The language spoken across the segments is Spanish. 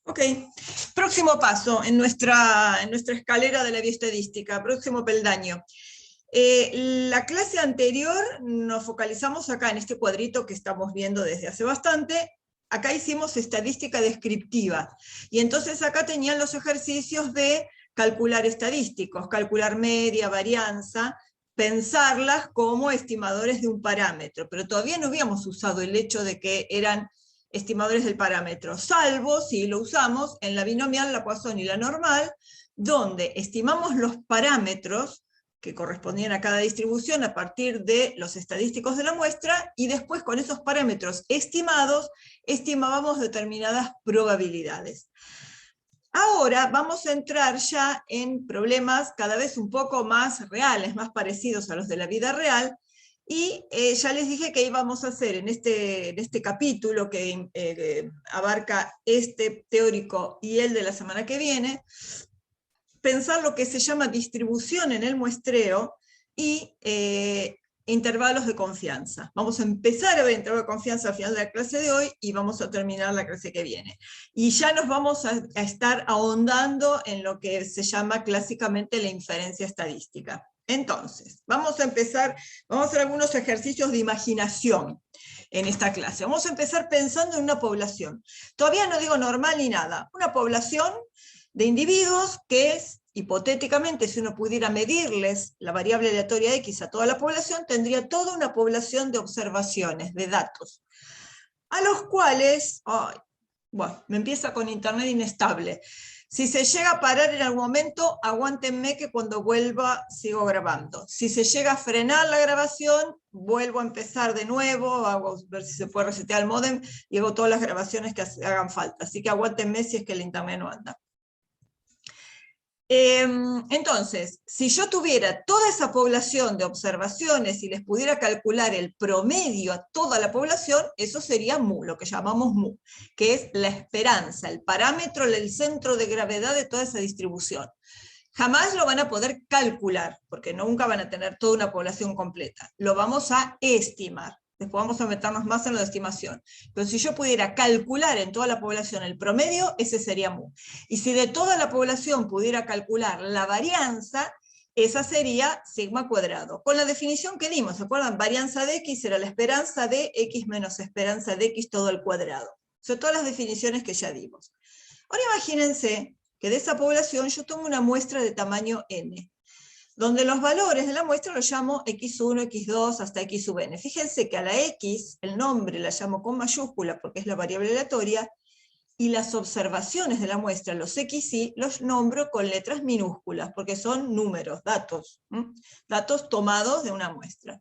Ok, próximo paso en nuestra escalera de la bioestadística, próximo peldaño. La clase anterior nos focalizamos acá en este cuadrito que estamos viendo desde hace bastante. Acá hicimos estadística descriptiva, y entonces acá tenían los ejercicios de calcular estadísticos, calcular media, varianza, pensarlas como estimadores de un parámetro, pero todavía no habíamos usado el hecho de que eran estimadores del parámetro, salvo si lo usamos en la binomial, la Poisson y la normal, donde estimamos los parámetros que correspondían a cada distribución a partir de los estadísticos de la muestra, y después con esos parámetros estimados, estimábamos determinadas probabilidades. Ahora vamos a entrar ya en problemas cada vez un poco más reales, más parecidos a los de la vida real, y ya les dije que íbamos a hacer en este capítulo que abarca este teórico y el de la semana que viene, pensar lo que se llama distribución en el muestreo y intervalos de confianza. Vamos a empezar a ver intervalos de confianza al final de la clase de hoy y vamos a terminar la clase que viene. Y ya nos vamos a estar ahondando en lo que se llama clásicamente la inferencia estadística. Entonces, vamos a empezar, vamos a hacer algunos ejercicios de imaginación en esta clase. Vamos a empezar pensando en una población. Todavía no digo normal ni nada. Una población de individuos que es, hipotéticamente, si uno pudiera medirles la variable aleatoria X a toda la población, tendría toda una población de observaciones, de datos, a los cuales, bueno, me empieza con internet inestable. Si se llega a parar en algún momento, aguántenme que cuando vuelva sigo grabando. Si se llega a frenar la grabación, vuelvo a empezar de nuevo, hago ver si se puede resetear el módem y hago todas las grabaciones que hagan falta. Así que aguántenme si es que el internet no anda. Entonces, si yo tuviera toda esa población de observaciones y les pudiera calcular el promedio a toda la población, eso sería mu, lo que llamamos mu, que es la esperanza, el parámetro, el centro de gravedad de toda esa distribución. Jamás lo van a poder calcular, porque nunca van a tener toda una población completa. Lo vamos a estimar. Después vamos a meternos más en la estimación. Pero si yo pudiera calcular en toda la población el promedio, ese sería mu. Y si de toda la población pudiera calcular la varianza, esa sería sigma cuadrado. Con la definición que dimos, ¿se acuerdan? Varianza de X era la esperanza de X menos esperanza de X todo al cuadrado. Son todas las definiciones que ya dimos. Ahora imagínense que de esa población yo tomo una muestra de tamaño n, donde los valores de la muestra los llamo x1, x2, hasta x sub n. Fíjense que a la x, el nombre la llamo con mayúscula porque es la variable aleatoria, y las observaciones de la muestra, los xy, los nombro con letras minúsculas, porque son números, datos, datos tomados de una muestra.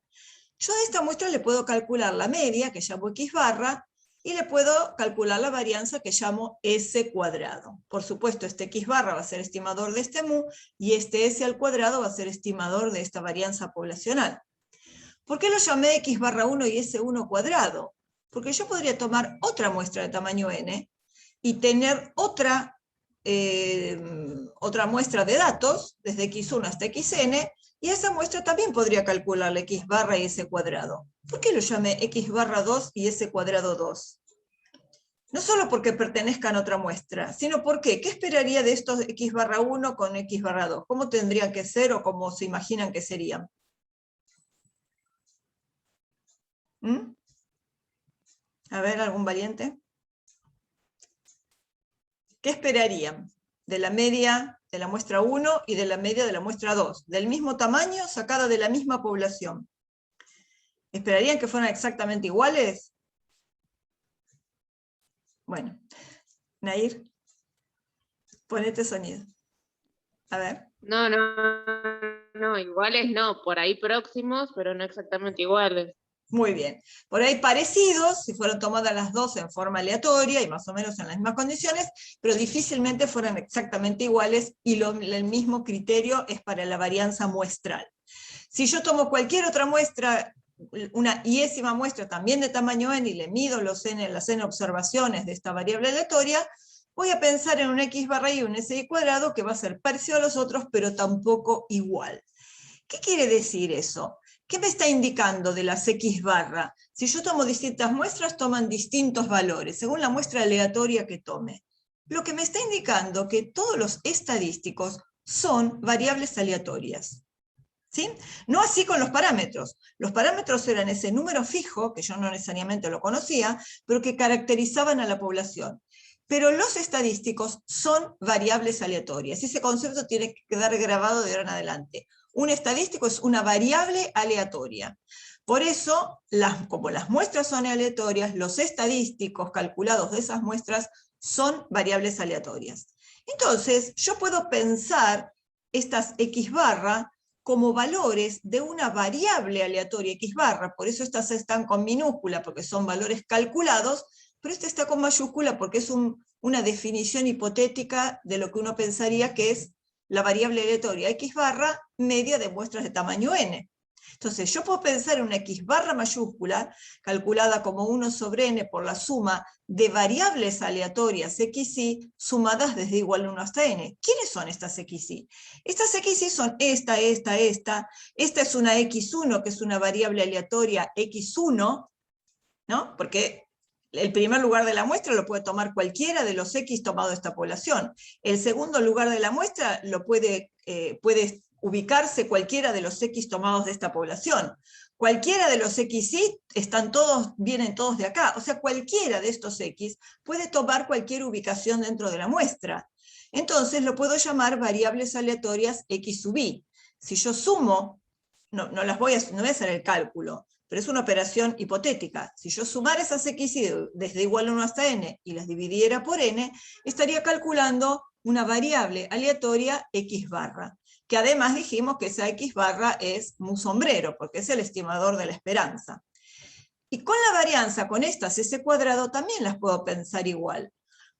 Yo a esta muestra le puedo calcular la media, que llamo x barra, y le puedo calcular la varianza que llamo S cuadrado. Por supuesto, este X barra va a ser estimador de este mu, y este S al cuadrado va a ser estimador de esta varianza poblacional. ¿Por qué lo llamé X barra 1 y S1 cuadrado? Porque yo podría tomar otra muestra de tamaño n, y tener otra muestra de datos, desde x1 hasta xn, y a esa muestra también podría calcularle x barra y s cuadrado. ¿Por qué lo llamé x barra 2 y s cuadrado 2? No solo porque pertenezcan a otra muestra, sino porque, ¿qué esperaría de estos x barra 1 con x barra 2? ¿Cómo tendrían que ser o cómo se imaginan que serían? A ver, ¿algún valiente? ¿Qué esperarían de la media de la muestra 1 y de la media de la muestra 2? Del mismo tamaño, sacada de la misma población. ¿Esperarían que fueran exactamente iguales? Bueno, Nair, ponete sonido. A ver. No, iguales no, por ahí próximos, pero no exactamente iguales. Muy bien. Por ahí parecidos, si fueron tomadas las dos en forma aleatoria y más o menos en las mismas condiciones, pero difícilmente fueran exactamente iguales, y el mismo criterio es para la varianza muestral. Si yo tomo cualquier otra muestra, una iésima muestra también de tamaño n, y le mido las n observaciones de esta variable aleatoria, voy a pensar en un x barra y un si cuadrado que va a ser parecido a los otros, pero tampoco igual. ¿Qué quiere decir eso? ¿Qué me está indicando de las x barra? Si yo tomo distintas muestras, toman distintos valores, según la muestra aleatoria que tome. lo que me está indicando que todos los estadísticos son variables aleatorias. ¿Sí? No así con los parámetros. Los parámetros eran ese número fijo, que yo no necesariamente lo conocía, pero que caracterizaban a la población. Pero los estadísticos son variables aleatorias. Ese concepto tiene que quedar grabado de ahora en adelante. Un estadístico es una variable aleatoria. Por eso, como las muestras son aleatorias, los estadísticos calculados de esas muestras son variables aleatorias. Entonces, yo puedo pensar estas X barra como valores de una variable aleatoria X barra, por eso estas están con minúscula, porque son valores calculados, pero esta está con mayúscula porque es una definición hipotética de lo que uno pensaría que es la variable aleatoria X barra media de muestras de tamaño n. Entonces yo puedo pensar en una X barra mayúscula, calculada como 1 sobre n por la suma de variables aleatorias xy, sumadas desde igual 1 hasta n. ¿Quiénes son estas xy? Estas xy son esta es una x1, que es una variable aleatoria x1, ¿no? Porque el primer lugar de la muestra lo puede tomar cualquiera de los x tomado de esta población. El segundo lugar de la muestra lo puede ubicarse cualquiera de los x tomados de esta población. Cualquiera de los xy vienen todos de acá. O sea, cualquiera de estos x puede tomar cualquier ubicación dentro de la muestra. Entonces lo puedo llamar variables aleatorias x sub i. Si yo sumo, no voy a hacer el cálculo, pero es una operación hipotética. Si yo sumara esas xy desde igual 1 hasta n y las dividiera por n, estaría calculando una variable aleatoria x barra, que además dijimos que esa x barra es mu sombrero, porque es el estimador de la esperanza. Y con la varianza, con estas s cuadrado, también las puedo pensar igual,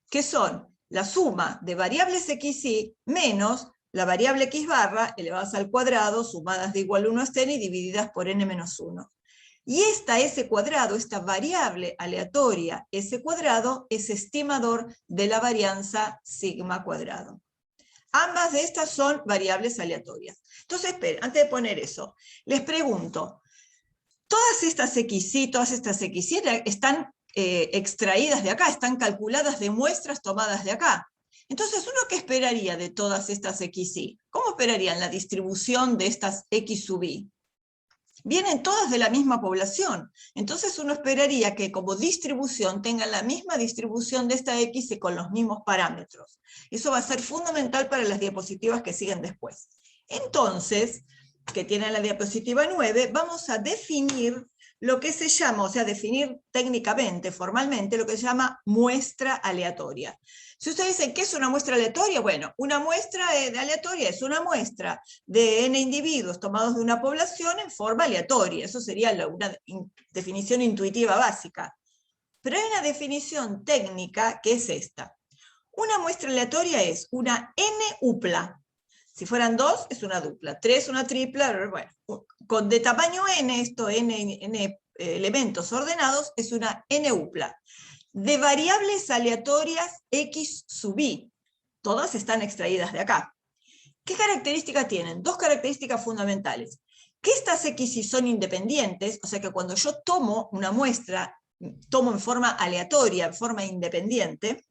que son la suma de variables xy menos la variable x barra elevadas al cuadrado, sumadas de igual 1 hasta n y divididas por n menos 1. Y esta s cuadrado, esta variable aleatoria s cuadrado, es estimador de la varianza sigma cuadrado. Ambas de estas son variables aleatorias. Entonces, esperen, antes de poner eso, les pregunto, todas estas xy están extraídas de acá, están calculadas de muestras tomadas de acá. Entonces, ¿uno qué esperaría de todas estas xy? ¿Cómo esperarían la distribución de estas x sub i? Vienen todas de la misma población. Entonces uno esperaría que como distribución tengan la misma distribución de esta x y con los mismos parámetros. Eso va a ser fundamental para las diapositivas que siguen después. Entonces, que tiene la diapositiva 9, vamos a definir lo que se llama, o sea, definir técnicamente, formalmente, lo que se llama muestra aleatoria. Si ustedes dicen, ¿qué es una muestra aleatoria? Bueno, una muestra aleatoria es una muestra de n individuos tomados de una población en forma aleatoria. Eso sería una definición intuitiva básica. Pero hay una definición técnica que es esta. Una muestra aleatoria es una n-upla. Si fueran 2, es una dupla. 3, una tripla. Bueno, de tamaño n, esto n elementos ordenados, es una n-upla. De variables aleatorias x sub i. Todas están extraídas de acá. ¿Qué características tienen? Dos características fundamentales. Que estas xy son independientes, o sea que cuando yo tomo una muestra, tomo en forma aleatoria, en forma independiente.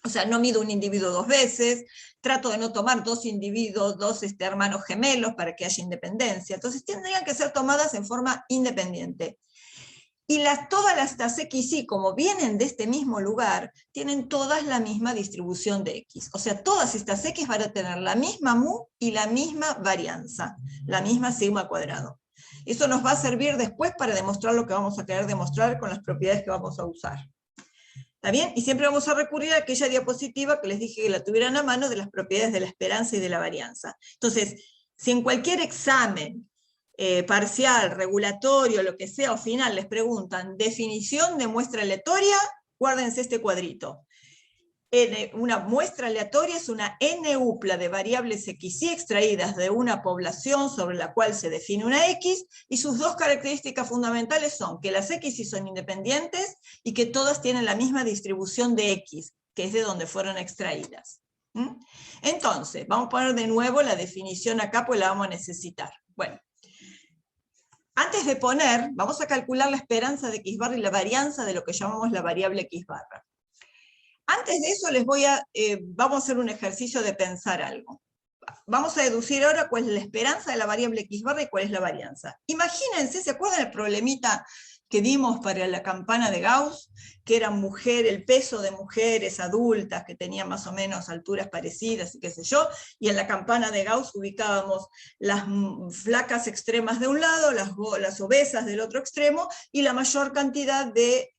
O sea, no mido un individuo 2 veces, trato de no tomar dos individuos, dos hermanos gemelos para que haya independencia. Entonces tendrían que ser tomadas en forma independiente. Y todas estas xy, como vienen de este mismo lugar, tienen todas la misma distribución de x. O sea, todas estas x van a tener la misma mu y la misma varianza, la misma sigma cuadrado. Eso nos va a servir después para demostrar lo que vamos a querer demostrar con las propiedades que vamos a usar. ¿Está bien? Y siempre vamos a recurrir a aquella diapositiva que les dije que la tuvieran a mano de las propiedades de la esperanza y de la varianza. Entonces, si en cualquier examen parcial, regulatorio, lo que sea, o final, les preguntan definición de muestra aleatoria, guárdense este cuadrito. Una muestra aleatoria es una n-upla de variables xy extraídas de una población sobre la cual se define una x, y sus dos características fundamentales son que las xy son independientes y que todas tienen la misma distribución de x, que es de donde fueron extraídas. Entonces, vamos a poner de nuevo la definición acá, pues la vamos a necesitar. Bueno, antes de poner, vamos a calcular la esperanza de x barra y la varianza de lo que llamamos la variable x barra. Antes de eso vamos a hacer un ejercicio de pensar algo. Vamos a deducir ahora cuál es la esperanza de la variable x barra y cuál es la varianza. Imagínense, ¿se acuerdan el problemita que dimos para la campana de Gauss? Que era el peso de mujeres adultas que tenían más o menos alturas parecidas y qué sé yo, y en la campana de Gauss ubicábamos las flacas extremas de un lado, las obesas del otro extremo, y la mayor cantidad de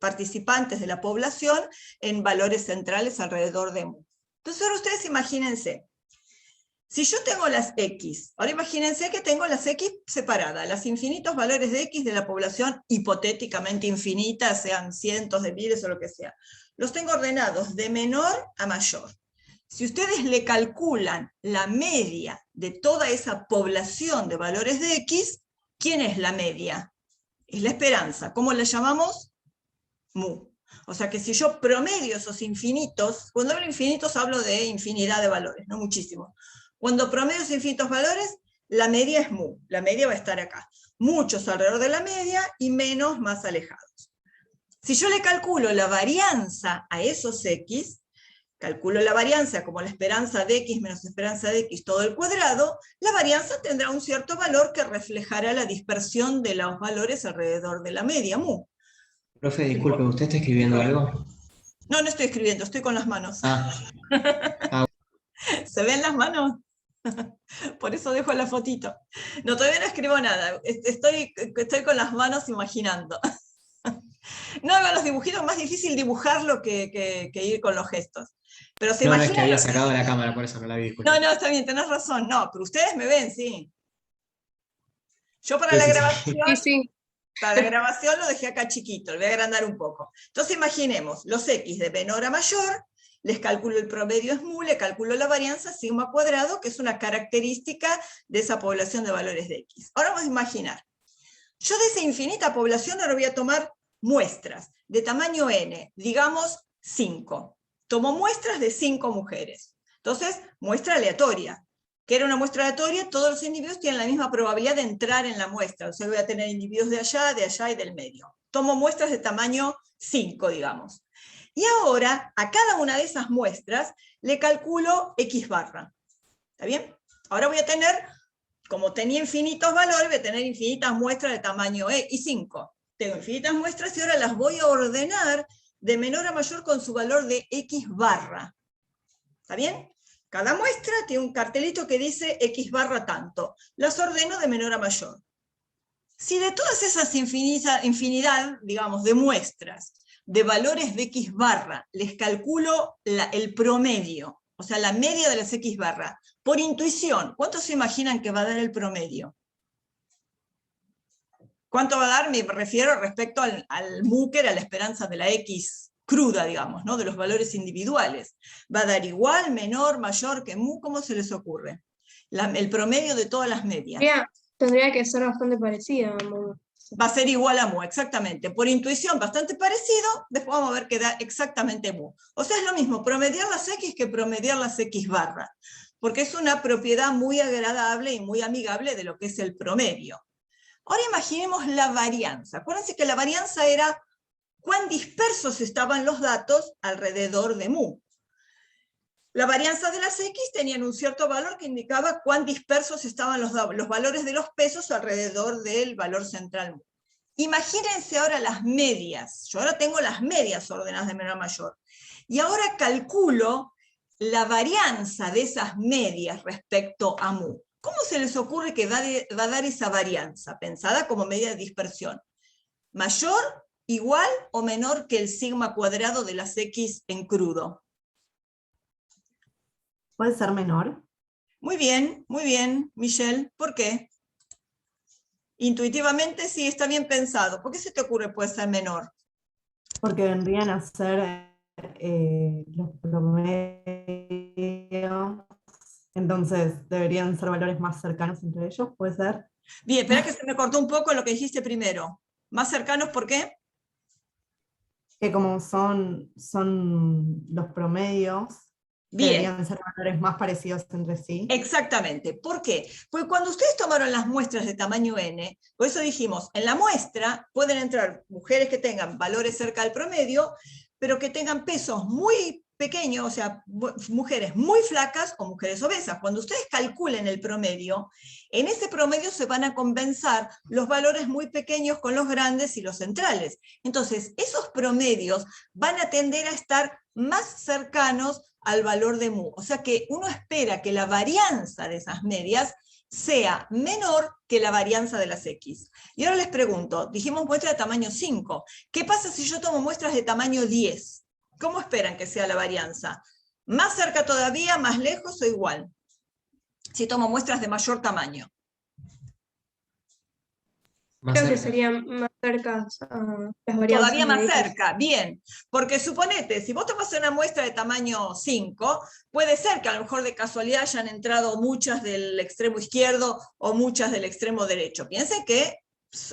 participantes de la población en valores centrales alrededor de mu. Entonces ahora ustedes imagínense, si yo tengo las X, ahora imagínense que tengo las X separadas, los infinitos valores de X de la población hipotéticamente infinita, sean cientos de miles o lo que sea. Los tengo ordenados de menor a mayor. Si ustedes le calculan la media de toda esa población de valores de X, ¿quién es la media? Es la esperanza. ¿Cómo la llamamos? Mu. O sea que si yo promedio esos infinitos, cuando hablo de infinitos hablo de infinidad de valores, no muchísimos. Cuando promedio esos infinitos valores, la media es mu, la media va a estar acá. Muchos alrededor de la media y menos más alejados. Si yo le calculo la varianza a esos x, calculo la varianza como la esperanza de x menos esperanza de x todo el cuadrado, la varianza tendrá un cierto valor que reflejará la dispersión de los valores alrededor de la media, mu. Profe, disculpe, ¿usted está escribiendo algo? No, no estoy escribiendo, estoy con las manos. Ah. ¿Se ven las manos? Por eso dejo la fotito. No, todavía no escribo nada. Estoy con las manos imaginando. No hagan los dibujitos, más difícil dibujarlo que ir con los gestos. Pero se No, imaginan. es que había sacado la cámara, por eso no la vi. Disculpe. No, está bien, tenés razón. No, pero ustedes me ven, sí. Yo para la grabación. Sí. Para la grabación lo dejé acá chiquito, lo voy a agrandar un poco. Entonces imaginemos los x de menor a mayor, les calculo el promedio es mu, le calculo la varianza sigma cuadrado, que es una característica de esa población de valores de x. Ahora vamos a imaginar, yo de esa infinita población ahora voy a tomar muestras de tamaño n, digamos 5. Tomo muestras de 5 mujeres. Entonces, muestra aleatoria. Que era una muestra aleatoria, todos los individuos tienen la misma probabilidad de entrar en la muestra. O sea, voy a tener individuos de allá y del medio. Tomo muestras de tamaño 5, digamos. Y ahora, a cada una de esas muestras, le calculo x barra. ¿Está bien? Ahora voy a tener, como tenía infinitos valores, voy a tener infinitas muestras de tamaño e y 5. Tengo infinitas muestras y ahora las voy a ordenar de menor a mayor con su valor de x barra. ¿Está bien? Cada muestra tiene un cartelito que dice x barra tanto. Las ordeno de menor a mayor. Si de todas esas infinidad, digamos, de muestras, de valores de x barra, les calculo el promedio, o sea, la media de las x barra, por intuición, ¿cuánto se imaginan que va a dar el promedio? ¿Cuánto va a dar? Me refiero respecto al mu, que era la esperanza de la x cruda, digamos, ¿no? De los valores individuales. ¿Va a dar igual, menor, mayor que mu? ¿Cómo se les ocurre? El promedio de todas las medias. Tendría que ser bastante parecido. Va a ser igual a mu, exactamente. Por intuición, bastante parecido, después vamos a ver que da exactamente mu. O sea, es lo mismo promediar las x que promediar las x barra, porque es una propiedad muy agradable y muy amigable de lo que es el promedio. Ahora imaginemos la varianza. Acuérdense que la varianza era cuán dispersos estaban los datos alrededor de mu. La varianza de las X tenían un cierto valor que indicaba cuán dispersos estaban los valores de los pesos alrededor del valor central mu. Imagínense ahora las medias. Yo ahora tengo las medias ordenadas de menor a mayor. Y ahora calculo la varianza de esas medias respecto a mu. ¿Cómo se les ocurre que va a dar esa varianza, pensada como medida de dispersión? ¿Mayor, igual o menor que el sigma cuadrado de las X en crudo? ¿Puede ser menor? Muy bien, Michelle. ¿Por qué? Intuitivamente sí, está bien pensado. ¿Por qué se te ocurre puede ser menor? Porque vendrían a ser los promedios, entonces deberían ser valores más cercanos entre ellos, ¿puede ser? Bien, espera que se me cortó un poco lo que dijiste primero. ¿Más cercanos por qué? Que como son los promedios, bien, deberían ser valores más parecidos entre sí. Exactamente. ¿Por qué? Porque cuando ustedes tomaron las muestras de tamaño n, por eso dijimos, en la muestra pueden entrar mujeres que tengan valores cerca del promedio, pero que tengan pesos muy pequeños, o sea, mujeres muy flacas o mujeres obesas. Cuando ustedes calculen el promedio, en ese promedio se van a compensar los valores muy pequeños con los grandes y los centrales. Entonces, esos promedios van a tender a estar más cercanos al valor de mu. O sea que uno espera que la varianza de esas medias sea menor que la varianza de las X. Y ahora les pregunto, dijimos muestra de tamaño 5, ¿qué pasa si yo tomo muestras de tamaño 10? ¿Cómo esperan que sea la varianza? ¿Más cerca todavía, más lejos o igual? Si tomo muestras de mayor tamaño. Más Creo que cerca. serían más cercas a las varianzas. Todavía más de X. cerca, bien. Porque suponete, si vos tomas una muestra de tamaño 5, puede ser que a lo mejor de casualidad hayan entrado muchas del extremo izquierdo o muchas del extremo derecho. Piensen que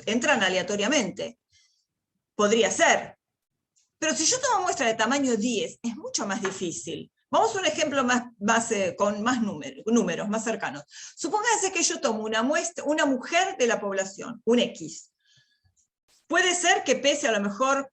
entran aleatoriamente. Podría ser. Pero si yo tomo muestra de tamaño 10, es mucho más difícil. Vamos a un ejemplo con más números, más cercanos. Supónganse que yo tomo una mujer de la población, un X. Puede ser que pese a lo mejor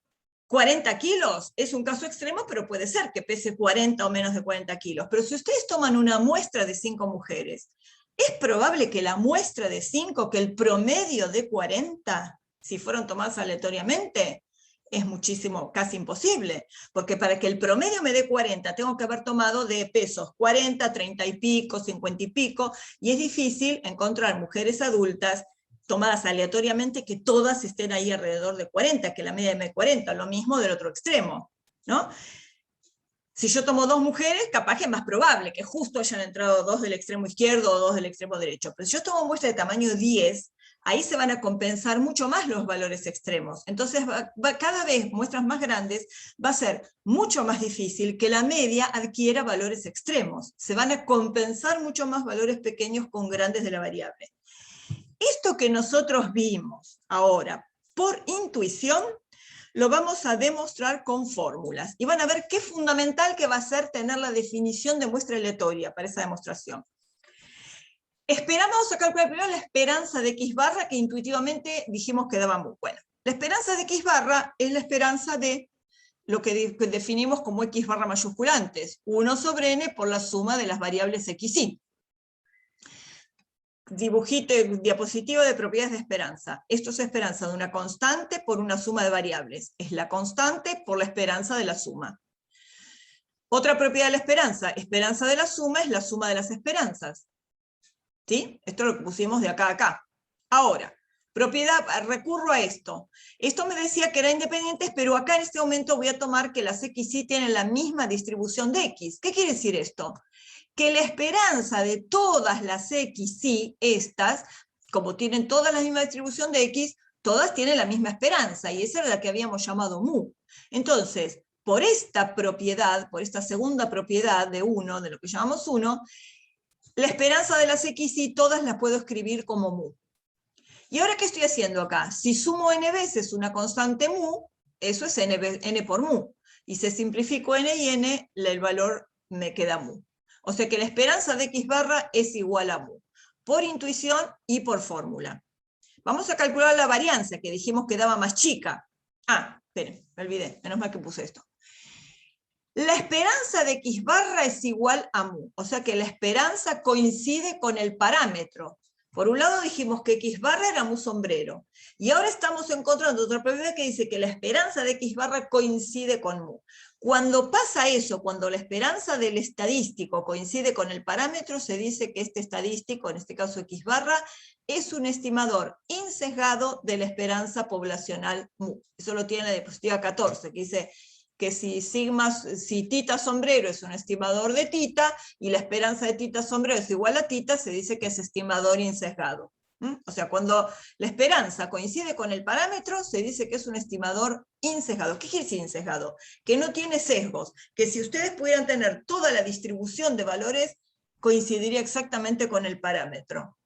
40 kilos, es un caso extremo, pero puede ser que pese 40 o menos de 40 kilos. Pero si ustedes toman una muestra de 5 mujeres, es probable que la muestra de 5, que el promedio de 40, si fueron tomadas aleatoriamente, es muchísimo, casi imposible, porque para que el promedio me dé 40, tengo que haber tomado de pesos 40, 30 y pico, 50 y pico, y es difícil encontrar mujeres adultas tomadas aleatoriamente que todas estén ahí alrededor de 40, que la media de 40, lo mismo del otro extremo, ¿no? Si yo tomo 2 mujeres, capaz que es más probable que justo hayan entrado 2 del extremo izquierdo o 2 del extremo derecho, pero si yo tomo muestra de tamaño 10, ahí se van a compensar mucho más los valores extremos. Entonces, cada vez muestras más grandes, va a ser mucho más difícil que la media adquiera valores extremos. Se van a compensar mucho más valores pequeños con grandes de la variable. Esto que nosotros vimos ahora por intuición, lo vamos a demostrar con fórmulas. Y van a ver qué fundamental que va a ser tener la definición de muestra aleatoria para esa demostración. Vamos a calcular primero la esperanza de X barra, que intuitivamente dijimos que daba mu. Bueno, la esperanza de X barra es la esperanza de lo que definimos como X barra mayúsculantes, 1 sobre n por la suma de las variables X y. Dibujito, diapositiva de propiedades de esperanza. Esto es esperanza de una constante por una suma de variables. Es la constante por la esperanza de la suma. Otra propiedad de la esperanza de la suma es la suma de las esperanzas. ¿Sí? Esto es lo que pusimos de acá a acá. Ahora, propiedad, recurro a esto. Esto me decía que eran independientes, pero acá en este momento voy a tomar que las XY tienen la misma distribución de X. ¿Qué quiere decir esto? Que la esperanza de todas las XY, estas, como tienen todas la misma distribución de X, todas tienen la misma esperanza, y esa era la que habíamos llamado mu. Entonces, por esta propiedad, por esta segunda propiedad de 1, de lo que llamamos 1, la esperanza de las XY todas las puedo escribir como mu. ¿Y ahora qué estoy haciendo acá? Si sumo n veces una constante mu, eso es n por mu. Y si simplifico n y n, el valor me queda mu. O sea que la esperanza de X barra es igual a mu, por intuición y por fórmula. Vamos a calcular la varianza, que dijimos que daba más chica. Ah, esperen, me olvidé, menos mal que puse esto. La esperanza de X barra es igual a mu, o sea que la esperanza coincide con el parámetro. Por un lado dijimos que X barra era mu sombrero, y ahora estamos encontrando otra propiedad que dice que la esperanza de X barra coincide con mu. Cuando pasa eso, cuando la esperanza del estadístico coincide con el parámetro, se dice que este estadístico, en este caso X barra, es un estimador insesgado de la esperanza poblacional mu. Eso lo tiene la diapositiva 14, que dice que si tita sombrero es un estimador de tita, y la esperanza de tita sombrero es igual a tita, se dice que es estimador insesgado. O sea, cuando la esperanza coincide con el parámetro, se dice que es un estimador insesgado. ¿Qué quiere decir insesgado? Que no tiene sesgos, que si ustedes pudieran tener toda la distribución de valores, coincidiría exactamente con el parámetro.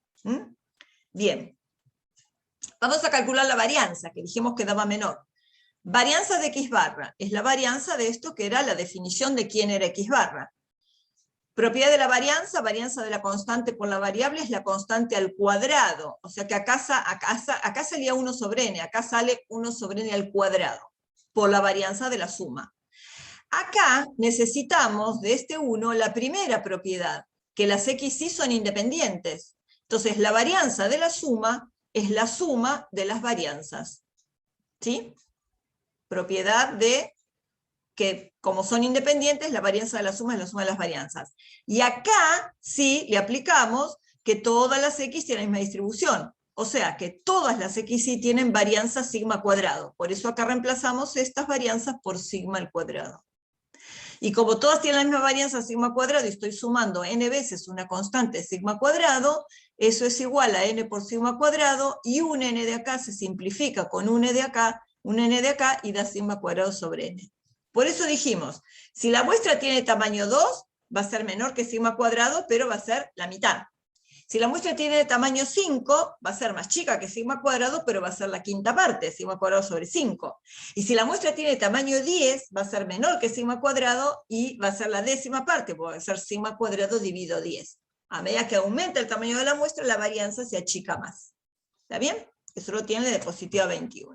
Bien. Vamos a calcular la varianza, que dijimos que daba menor. Varianza de X barra, es la varianza de esto que era la definición de quién era X barra. Propiedad de la varianza de la constante por la variable es la constante al cuadrado, o sea que acá salía 1 sobre n, acá sale 1 sobre n al cuadrado, por la varianza de la suma. Acá necesitamos de este 1 la primera propiedad, que las XY son independientes. Entonces la varianza de la suma es la suma de las varianzas. ¿Sí? Propiedad de que como son independientes, la varianza de la suma es la suma de las varianzas. Y acá sí le aplicamos que todas las X tienen la misma distribución. O sea, que todas las XY tienen varianza sigma cuadrado. Por eso acá reemplazamos estas varianzas por sigma al cuadrado. Y como todas tienen la misma varianza sigma cuadrado y estoy sumando n veces una constante sigma cuadrado, eso es igual a n por sigma cuadrado, y un n de acá se simplifica con un n de acá y da sigma cuadrado sobre n. Por eso dijimos, si la muestra tiene tamaño 2, va a ser menor que sigma cuadrado, pero va a ser la mitad. Si la muestra tiene tamaño 5, va a ser más chica que sigma cuadrado, pero va a ser la quinta parte, sigma cuadrado sobre 5. Y si la muestra tiene tamaño 10, va a ser menor que sigma cuadrado y va a ser la décima parte, porque va a ser sigma cuadrado dividido 10. A medida que aumenta el tamaño de la muestra, la varianza se achica más. ¿Está bien? Eso lo tiene la diapositiva 21.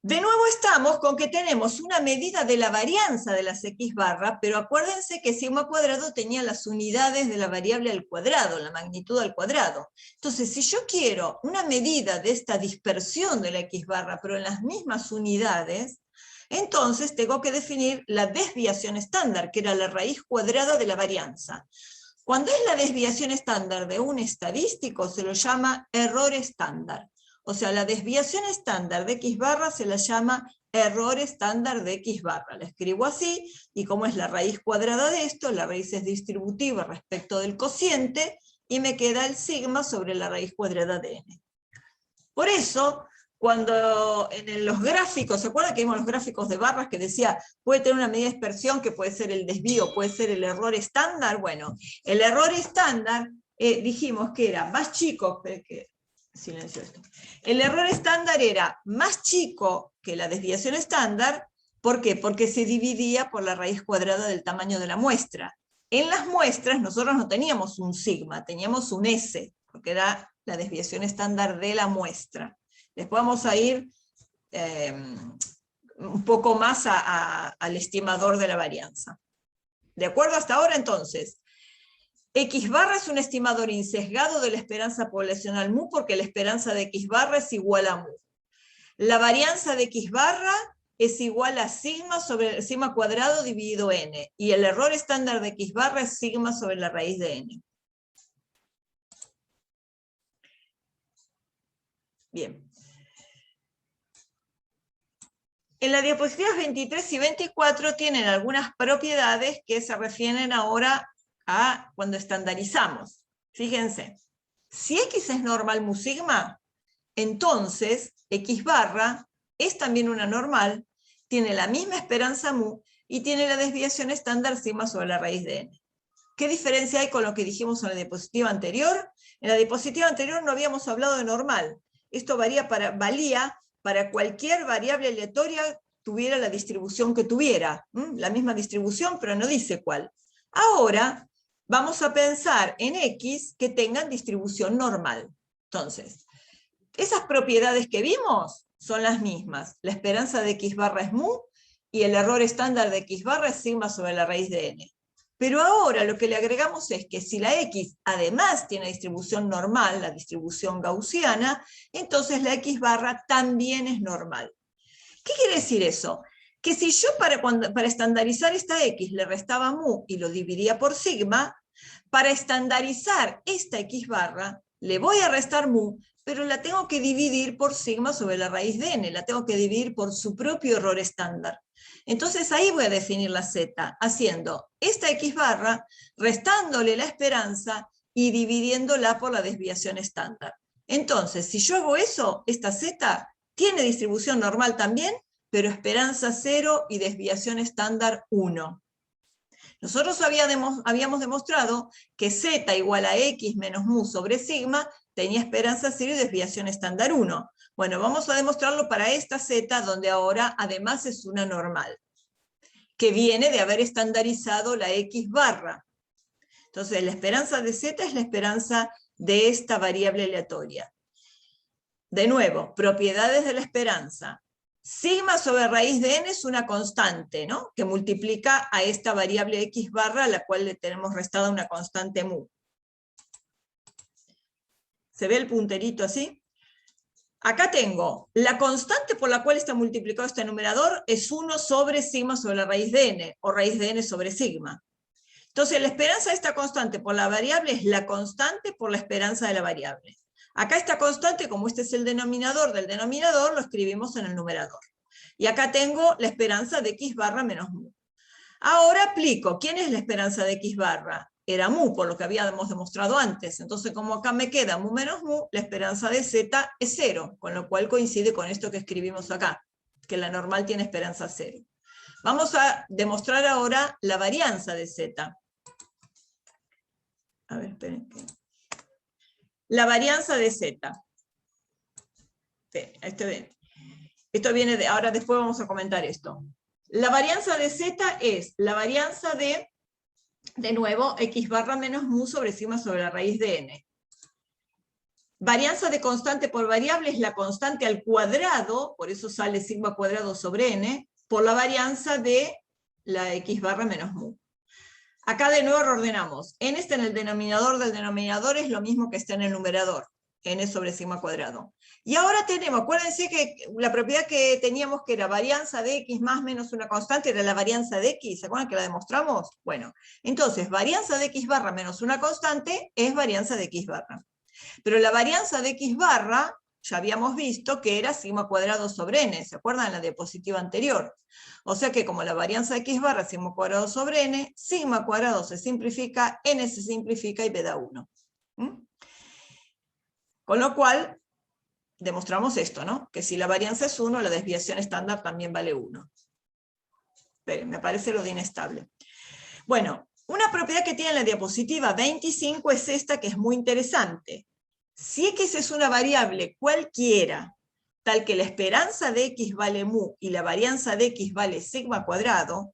De nuevo estamos con que tenemos una medida de la varianza de las X barra, pero acuérdense que sigma cuadrado tenía las unidades de la variable al cuadrado, la magnitud al cuadrado. Entonces, si yo quiero una medida de esta dispersión de la X barra, pero en las mismas unidades, entonces tengo que definir la desviación estándar, que era la raíz cuadrada de la varianza. Cuando es la desviación estándar de un estadístico, se lo llama error estándar. O sea, la desviación estándar de X barra se la llama error estándar de X barra. La escribo así, y como es la raíz cuadrada de esto, la raíz es distributiva respecto del cociente, y me queda el sigma sobre la raíz cuadrada de n. Por eso, cuando en los gráficos, ¿se acuerdan que vimos los gráficos de barras que decía, puede tener una medida de dispersión que puede ser el desvío, puede ser el error estándar? Bueno, el error estándar dijimos que era más chico, silencio esto. El error estándar era más chico que la desviación estándar. ¿Por qué? Porque se dividía por la raíz cuadrada del tamaño de la muestra. En las muestras nosotros no teníamos un sigma, teníamos un S, porque era la desviación estándar de la muestra. Después vamos a ir un poco más al estimador de la varianza. ¿De acuerdo hasta ahora entonces? X barra es un estimador insesgado de la esperanza poblacional mu, porque la esperanza de X barra es igual a mu. La varianza de X barra es igual a sigma sobre el sigma cuadrado dividido n, y el error estándar de X barra es sigma sobre la raíz de n. Bien. En las diapositivas 23 y 24 tienen algunas propiedades que se refieren ahora a cuando estandarizamos. Fíjense, si X es normal mu sigma, entonces X barra es también una normal, tiene la misma esperanza mu y tiene la desviación estándar sigma sobre la raíz de n. ¿Qué diferencia hay con lo que dijimos en la diapositiva anterior? En la diapositiva anterior no habíamos hablado de normal. Esto valía para cualquier variable aleatoria tuviera la distribución que tuviera. La misma distribución, pero no dice cuál. Ahora vamos a pensar en X que tengan distribución normal. Entonces, esas propiedades que vimos son las mismas. La esperanza de X barra es mu, y el error estándar de X barra es sigma sobre la raíz de n. Pero ahora lo que le agregamos es que si la X además tiene distribución normal, la distribución gaussiana, entonces la X barra también es normal. ¿Qué quiere decir eso? Que si yo para estandarizar esta X le restaba mu y lo dividía por sigma, para estandarizar esta X barra le voy a restar mu, pero la tengo que dividir por sigma sobre la raíz de n, la tengo que dividir por su propio error estándar. Entonces ahí voy a definir la z, haciendo esta X barra, restándole la esperanza y dividiéndola por la desviación estándar. Entonces, si yo hago eso, esta z tiene distribución normal también, pero esperanza 0 y desviación estándar 1. Nosotros habíamos demostrado que z igual a x menos mu sobre sigma tenía esperanza 0 y desviación estándar 1. Bueno, vamos a demostrarlo para esta z, donde ahora además es una normal, que viene de haber estandarizado la X barra. Entonces, la esperanza de z es la esperanza de esta variable aleatoria. De nuevo, propiedades de la esperanza. Sigma sobre raíz de n es una constante, ¿no? Que multiplica a esta variable x barra, a la cual le tenemos restada una constante mu. ¿Se ve el punterito así? Acá tengo, la constante por la cual está multiplicado este numerador es 1 sobre sigma sobre la raíz de n, o raíz de n sobre sigma. Entonces la esperanza de esta constante por la variable es la constante por la esperanza de la variable. Acá esta constante, como este es el denominador del denominador, lo escribimos en el numerador. Y acá tengo la esperanza de x barra menos mu. Ahora aplico, ¿quién es la esperanza de x barra? Era mu, por lo que habíamos demostrado antes. Entonces, como acá me queda mu menos mu, la esperanza de z es 0, con lo cual coincide con esto que escribimos acá, que la normal tiene esperanza 0. Vamos a demostrar ahora la varianza de z. A ver, esperen. La varianza de z. Esto viene de, ahora después vamos a comentar esto. La varianza de z es la varianza de nuevo, x barra menos mu sobre sigma sobre la raíz de n. Varianza de constante por variable es la constante al cuadrado, por eso sale sigma cuadrado sobre n, por la varianza de la x barra menos mu. Acá de nuevo reordenamos. N está en el denominador del denominador, es lo mismo que está en el numerador. N sobre sigma cuadrado. Y ahora tenemos, acuérdense que la propiedad que teníamos que era varianza de x más menos una constante, era la varianza de x, ¿se acuerdan que la demostramos? Bueno, entonces varianza de x barra menos una constante es varianza de x barra. Pero la varianza de x barra, ya habíamos visto que era sigma cuadrado sobre n, ¿se acuerdan en la diapositiva anterior? O sea que como la varianza de x barra es sigma cuadrado sobre n, sigma cuadrado se simplifica, n se simplifica y me da 1. Con lo cual, demostramos esto, ¿no? Que si la varianza es 1, la desviación estándar también vale 1. Esperen, me parece lo de inestable. Bueno, una propiedad que tiene en la diapositiva 25 es esta, que es muy interesante. Si x es una variable cualquiera, tal que la esperanza de x vale mu y la varianza de x vale sigma cuadrado,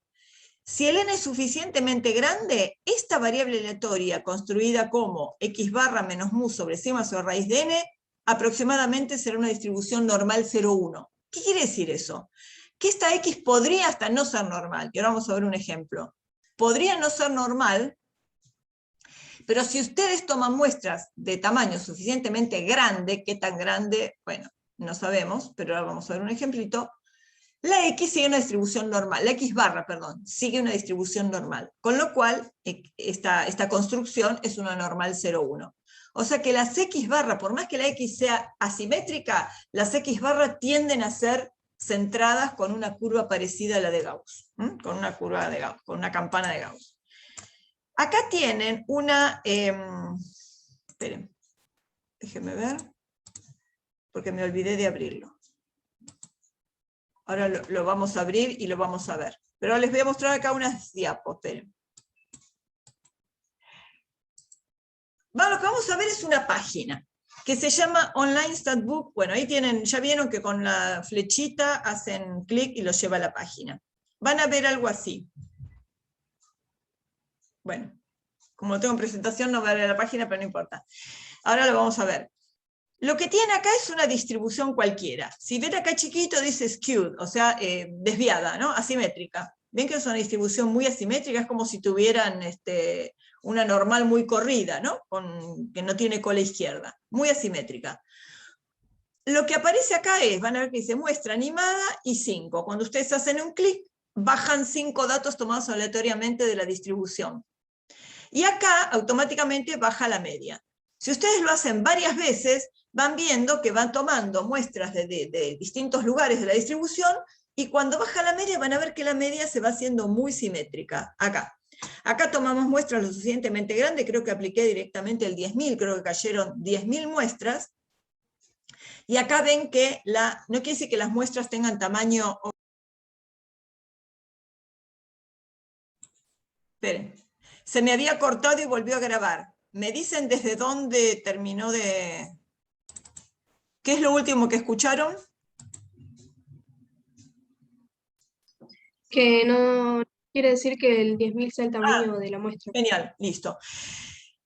si el n es suficientemente grande, esta variable aleatoria construida como x barra menos mu sobre sigma sobre raíz de n, aproximadamente será una distribución normal 0,1. ¿Qué quiere decir eso? Que esta x podría hasta no ser normal. Y ahora vamos a ver un ejemplo. Podría no ser normal, pero si ustedes toman muestras de tamaño suficientemente grande, ¿qué tan grande? Bueno, no sabemos, pero ahora vamos a ver un ejemplito. La x sigue una distribución normal, la x barra, perdón, sigue una distribución normal, con lo cual esta construcción es una normal 0,1. O sea que las x barra, por más que la x sea asimétrica, las x barra tienden a ser centradas con una curva parecida a la de Gauss, con una curva de Gauss, con una campana de Gauss. Acá tienen una, esperen, déjenme ver, porque me olvidé de abrirlo. Ahora lo vamos a abrir y lo vamos a ver. Pero ahora les voy a mostrar acá unas diapos, esperen. Bueno, lo que vamos a ver es una página que se llama Online Statbook. Bueno, ahí tienen, ya vieron que con la flechita hacen clic y los lleva a la página. Van a ver algo así. Bueno, como no tengo presentación no voy a ver la página, pero no importa. Ahora lo vamos a ver. Lo que tiene acá es una distribución cualquiera. Si ven acá chiquito dice skewed, o sea, desviada, ¿no? Asimétrica. Ven que es una distribución muy asimétrica, es como si tuvieran una normal muy corrida, ¿no? Que no tiene cola izquierda. Muy asimétrica. Lo que aparece acá es, van a ver que dice muestra animada y 5. Cuando ustedes hacen un clic, bajan 5 datos tomados aleatoriamente de la distribución. Y acá automáticamente baja la media. Si ustedes lo hacen varias veces, van viendo que van tomando muestras de distintos lugares de la distribución, y cuando baja la media van a ver que la media se va haciendo muy simétrica. Acá. Acá tomamos muestras lo suficientemente grandes, creo que apliqué directamente el 10.000, creo que cayeron 10.000 muestras, y acá ven que no quiere decir que las muestras tengan tamaño... Esperen, se me había cortado y volvió a grabar. ¿Me dicen desde dónde terminó de...? ¿Qué es lo último que escucharon? Que no quiere decir que el 10.000 sea el tamaño de la muestra. Genial, listo.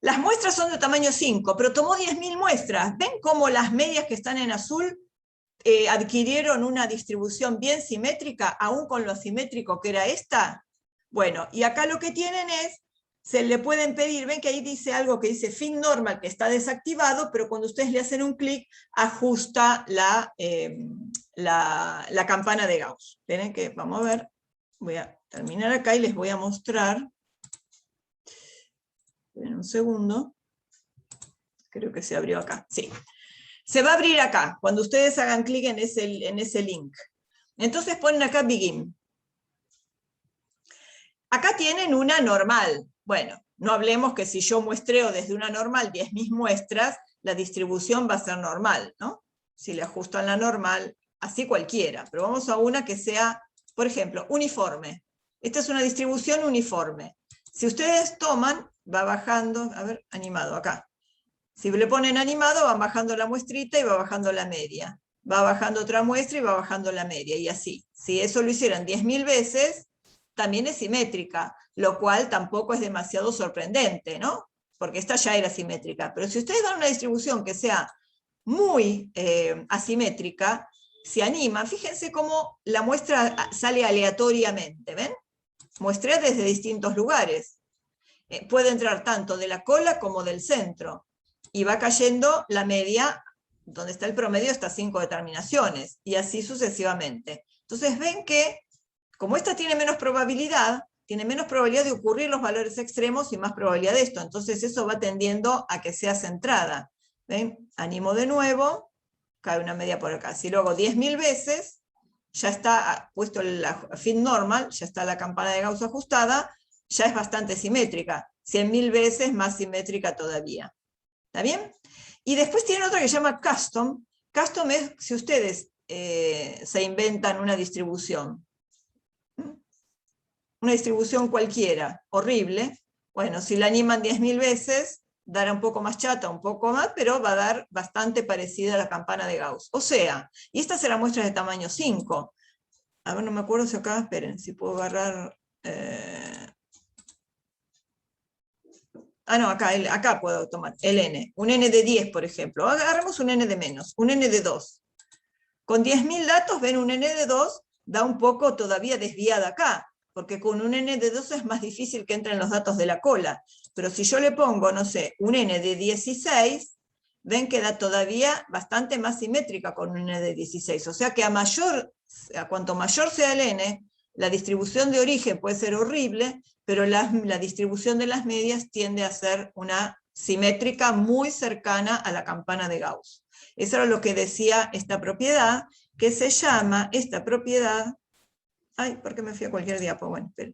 Las muestras son de tamaño 5, pero tomó 10.000 muestras. ¿Ven cómo las medias que están en azul adquirieron una distribución bien simétrica, aún con lo asimétrico que era esta. Bueno, y acá lo que tienen es, se le pueden pedir, ven que ahí dice algo que dice fin normal, que está desactivado, pero cuando ustedes le hacen un clic, ajusta la campana de Gauss. Miren que, vamos a ver, voy a terminar acá y les voy a mostrar. Esperen un segundo. Creo que se abrió acá, sí. Se va a abrir acá, cuando ustedes hagan clic en ese link. Entonces ponen acá Begin. Acá tienen una normal. Bueno, no hablemos que si yo muestreo desde una normal 10.000 muestras, la distribución va a ser normal, ¿no? Si le ajustan la normal, así cualquiera. Pero vamos a una que sea, por ejemplo, uniforme. Esta es una distribución uniforme. Si ustedes toman, va bajando, a ver, animado acá. Si le ponen animado, va bajando la muestrita y va bajando la media. Va bajando otra muestra y va bajando la media, y así. Si eso lo hicieran 10.000 veces, también es simétrica, lo cual tampoco es demasiado sorprendente, ¿no? Porque esta ya era simétrica. Pero si ustedes dan una distribución que sea muy asimétrica, se anima. Fíjense cómo la muestra sale aleatoriamente, ¿ven? Muestrea desde distintos lugares. Puede entrar tanto de la cola como del centro. Y va cayendo la media, donde está el promedio, hasta 5 determinaciones, y así sucesivamente. Entonces ven que, como esta tiene menos probabilidad de ocurrir los valores extremos y más probabilidad de esto, entonces eso va tendiendo a que sea centrada. ¿Ven? Animo de nuevo, cae una media por acá. Si lo hago 10.000 veces, ya está puesto la fin normal, ya está la campana de Gauss ajustada, ya es bastante simétrica. 100.000 veces más simétrica todavía. ¿Está bien? Y después tienen otra que se llama Custom. Custom es si ustedes se inventan una distribución. Una distribución cualquiera, horrible. Bueno, si la animan 10.000 veces, dará un poco más chata, un poco más, pero va a dar bastante parecida a la campana de Gauss. O sea, y esta será muestra de tamaño 5. A ver, no me acuerdo si acá, esperen, si puedo agarrar... no, acá puedo tomar el n. Un n de 10, por ejemplo. Agarremos un n de menos, un n de 2. Con 10.000 datos, ven, un n de 2 da un poco todavía desviada acá, porque con un n de 2 es más difícil que entren los datos de la cola. Pero si yo le pongo, no sé, un n de 16, ven que da todavía bastante más simétrica con un n de 16. O sea que a cuanto mayor sea el n, la distribución de origen puede ser horrible, pero la distribución de las medias tiende a ser una simétrica muy cercana a la campana de Gauss. Eso era lo que decía esta propiedad, que se llama, esta propiedad, ¿por qué me fui a cualquier diapo? Bueno, espera.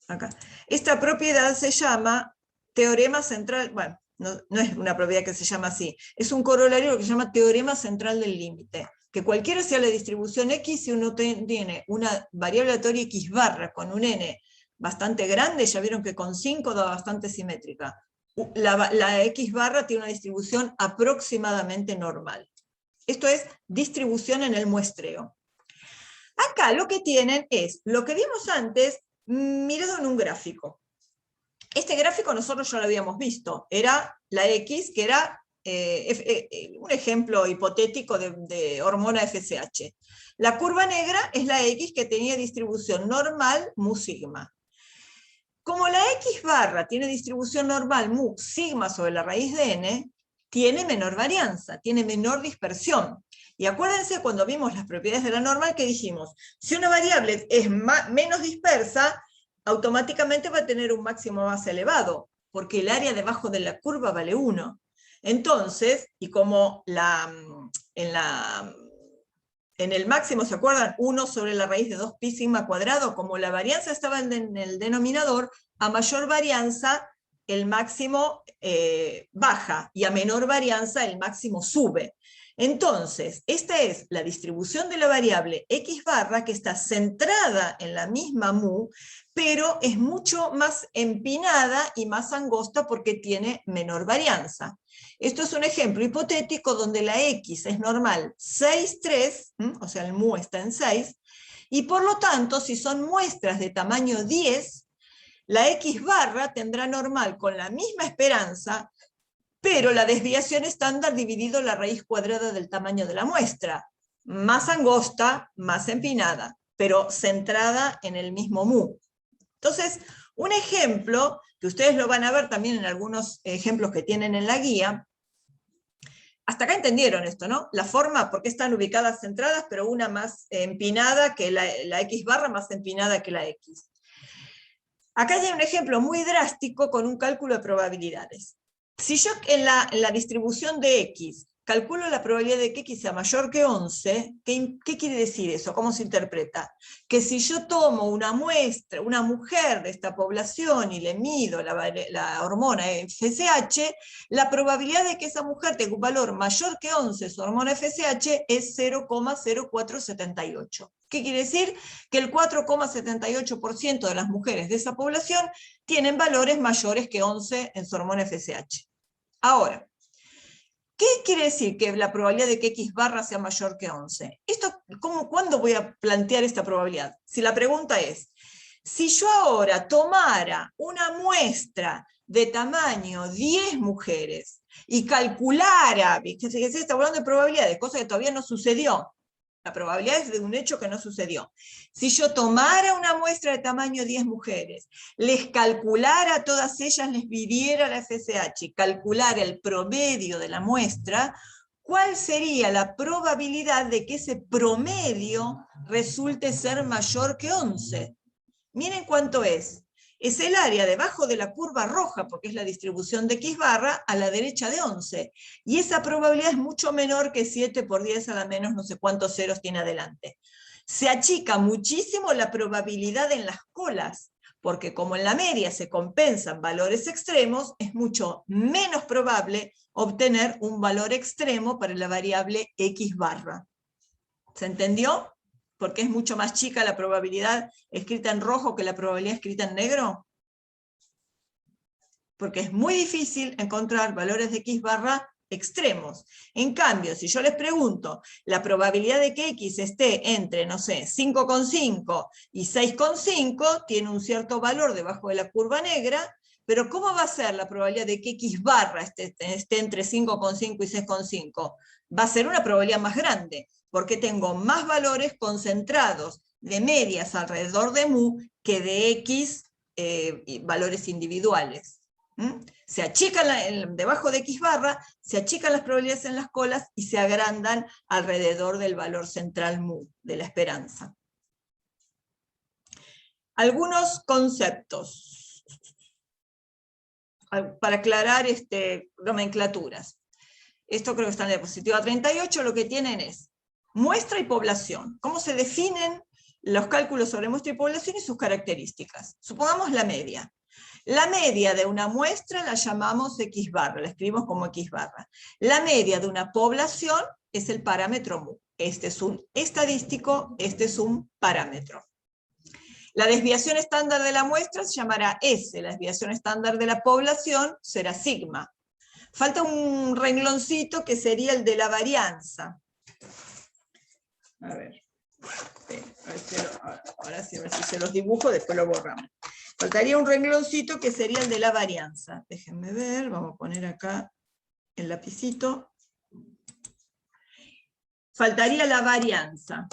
Acá. Esta propiedad se llama teorema central, bueno, no es una propiedad que se llama así, es un corolario que se llama teorema central del límite, que cualquiera sea la distribución X, si uno tiene una variable aleatoria X barra con un n bastante grande, ya vieron que con 5 da bastante simétrica. La X barra tiene una distribución aproximadamente normal. Esto es distribución en el muestreo. Acá lo que tienen es, lo que vimos antes, mirado en un gráfico. Este gráfico nosotros ya lo habíamos visto, era la X, que era un ejemplo hipotético de hormona FSH. La curva negra es la X que tenía distribución normal mu sigma. Como la X barra tiene distribución normal mu sigma sobre la raíz de n, tiene menor varianza, tiene menor dispersión. Y acuérdense cuando vimos las propiedades de la normal que dijimos, si una variable es menos dispersa, automáticamente va a tener un máximo más elevado, porque el área debajo de la curva vale 1. Entonces, y como en el máximo, ¿se acuerdan? 1 sobre la raíz de 2pi sigma cuadrado, como la varianza estaba en el denominador, a mayor varianza el máximo baja, y a menor varianza el máximo sube. Entonces, esta es la distribución de la variable X barra, que está centrada en la misma mu, pero es mucho más empinada y más angosta porque tiene menor varianza. Esto es un ejemplo hipotético donde la X es normal 6,3, o sea el mu está en 6, y por lo tanto, si son muestras de tamaño 10, la X barra tendrá normal con la misma esperanza, pero la desviación estándar dividido la raíz cuadrada del tamaño de la muestra, más angosta, más empinada, pero centrada en el mismo mu. Entonces, un ejemplo, que ustedes lo van a ver también en algunos ejemplos que tienen en la guía. Hasta acá entendieron esto, ¿no? La forma, porque están ubicadas centradas, pero una más empinada que la X barra, más empinada que la X. Acá hay un ejemplo muy drástico con un cálculo de probabilidades. Si yo en la distribución de X calculo la probabilidad de que X sea mayor que 11, ¿qué quiere decir eso? ¿Cómo se interpreta? Que si yo tomo una muestra, una mujer de esta población y le mido la hormona FSH, la probabilidad de que esa mujer tenga un valor mayor que 11, su hormona FSH, es 0,0478. ¿Qué quiere decir? Que el 4,78% de las mujeres de esa población tienen valores mayores que 11 en su hormona FSH. Ahora, ¿qué quiere decir que la probabilidad de que X barra sea mayor que 11? ¿Cuándo voy a plantear esta probabilidad? Si la pregunta es, si yo ahora tomara una muestra de tamaño 10 mujeres y calculara, fíjense, está hablando de probabilidades, cosa que todavía no sucedió. La probabilidad es de un hecho que no sucedió. Si yo tomara una muestra de tamaño 10 mujeres, les calculara a todas ellas, les midiera la FSH y calculara el promedio de la muestra, ¿cuál sería la probabilidad de que ese promedio resulte ser mayor que 11? Miren cuánto es. Es el área debajo de la curva roja, porque es la distribución de X barra, a la derecha de 11. Y esa probabilidad es mucho menor que 7 por 10 a la menos no sé cuántos ceros tiene adelante. Se achica muchísimo la probabilidad en las colas, porque como en la media se compensan valores extremos, es mucho menos probable obtener un valor extremo para la variable X barra. ¿Se entendió? Porque es mucho más chica la probabilidad escrita en rojo que la probabilidad escrita en negro. Porque es muy difícil encontrar valores de X barra extremos. En cambio, si yo les pregunto, la probabilidad de que X esté entre, no sé, 5,5 y 6,5, tiene un cierto valor debajo de la curva negra, pero ¿cómo va a ser la probabilidad de que X barra esté entre 5,5 y 6,5? Va a ser una probabilidad más grande, porque tengo más valores concentrados de medias alrededor de mu que de X valores individuales. Se achican debajo de X barra, se achican las probabilidades en las colas y se agrandan alrededor del valor central mu, de la esperanza. Algunos conceptos para aclarar nomenclaturas. Esto creo que está en la diapositiva 38, lo que tienen es muestra y población. ¿Cómo se definen los cálculos sobre muestra y población y sus características? Supongamos la media. La media de una muestra la llamamos X barra, la escribimos como X barra. La media de una población es el parámetro mu. Este es un estadístico, este es un parámetro. La desviación estándar de la muestra se llamará S, la desviación estándar de la población será sigma. Falta un rengloncito que sería el de la varianza. A ver, ahora sí, a ver si se los dibujo, después lo borramos. Faltaría un rengloncito que sería el de la varianza. Déjenme ver, vamos a poner acá el lapicito. Faltaría la varianza.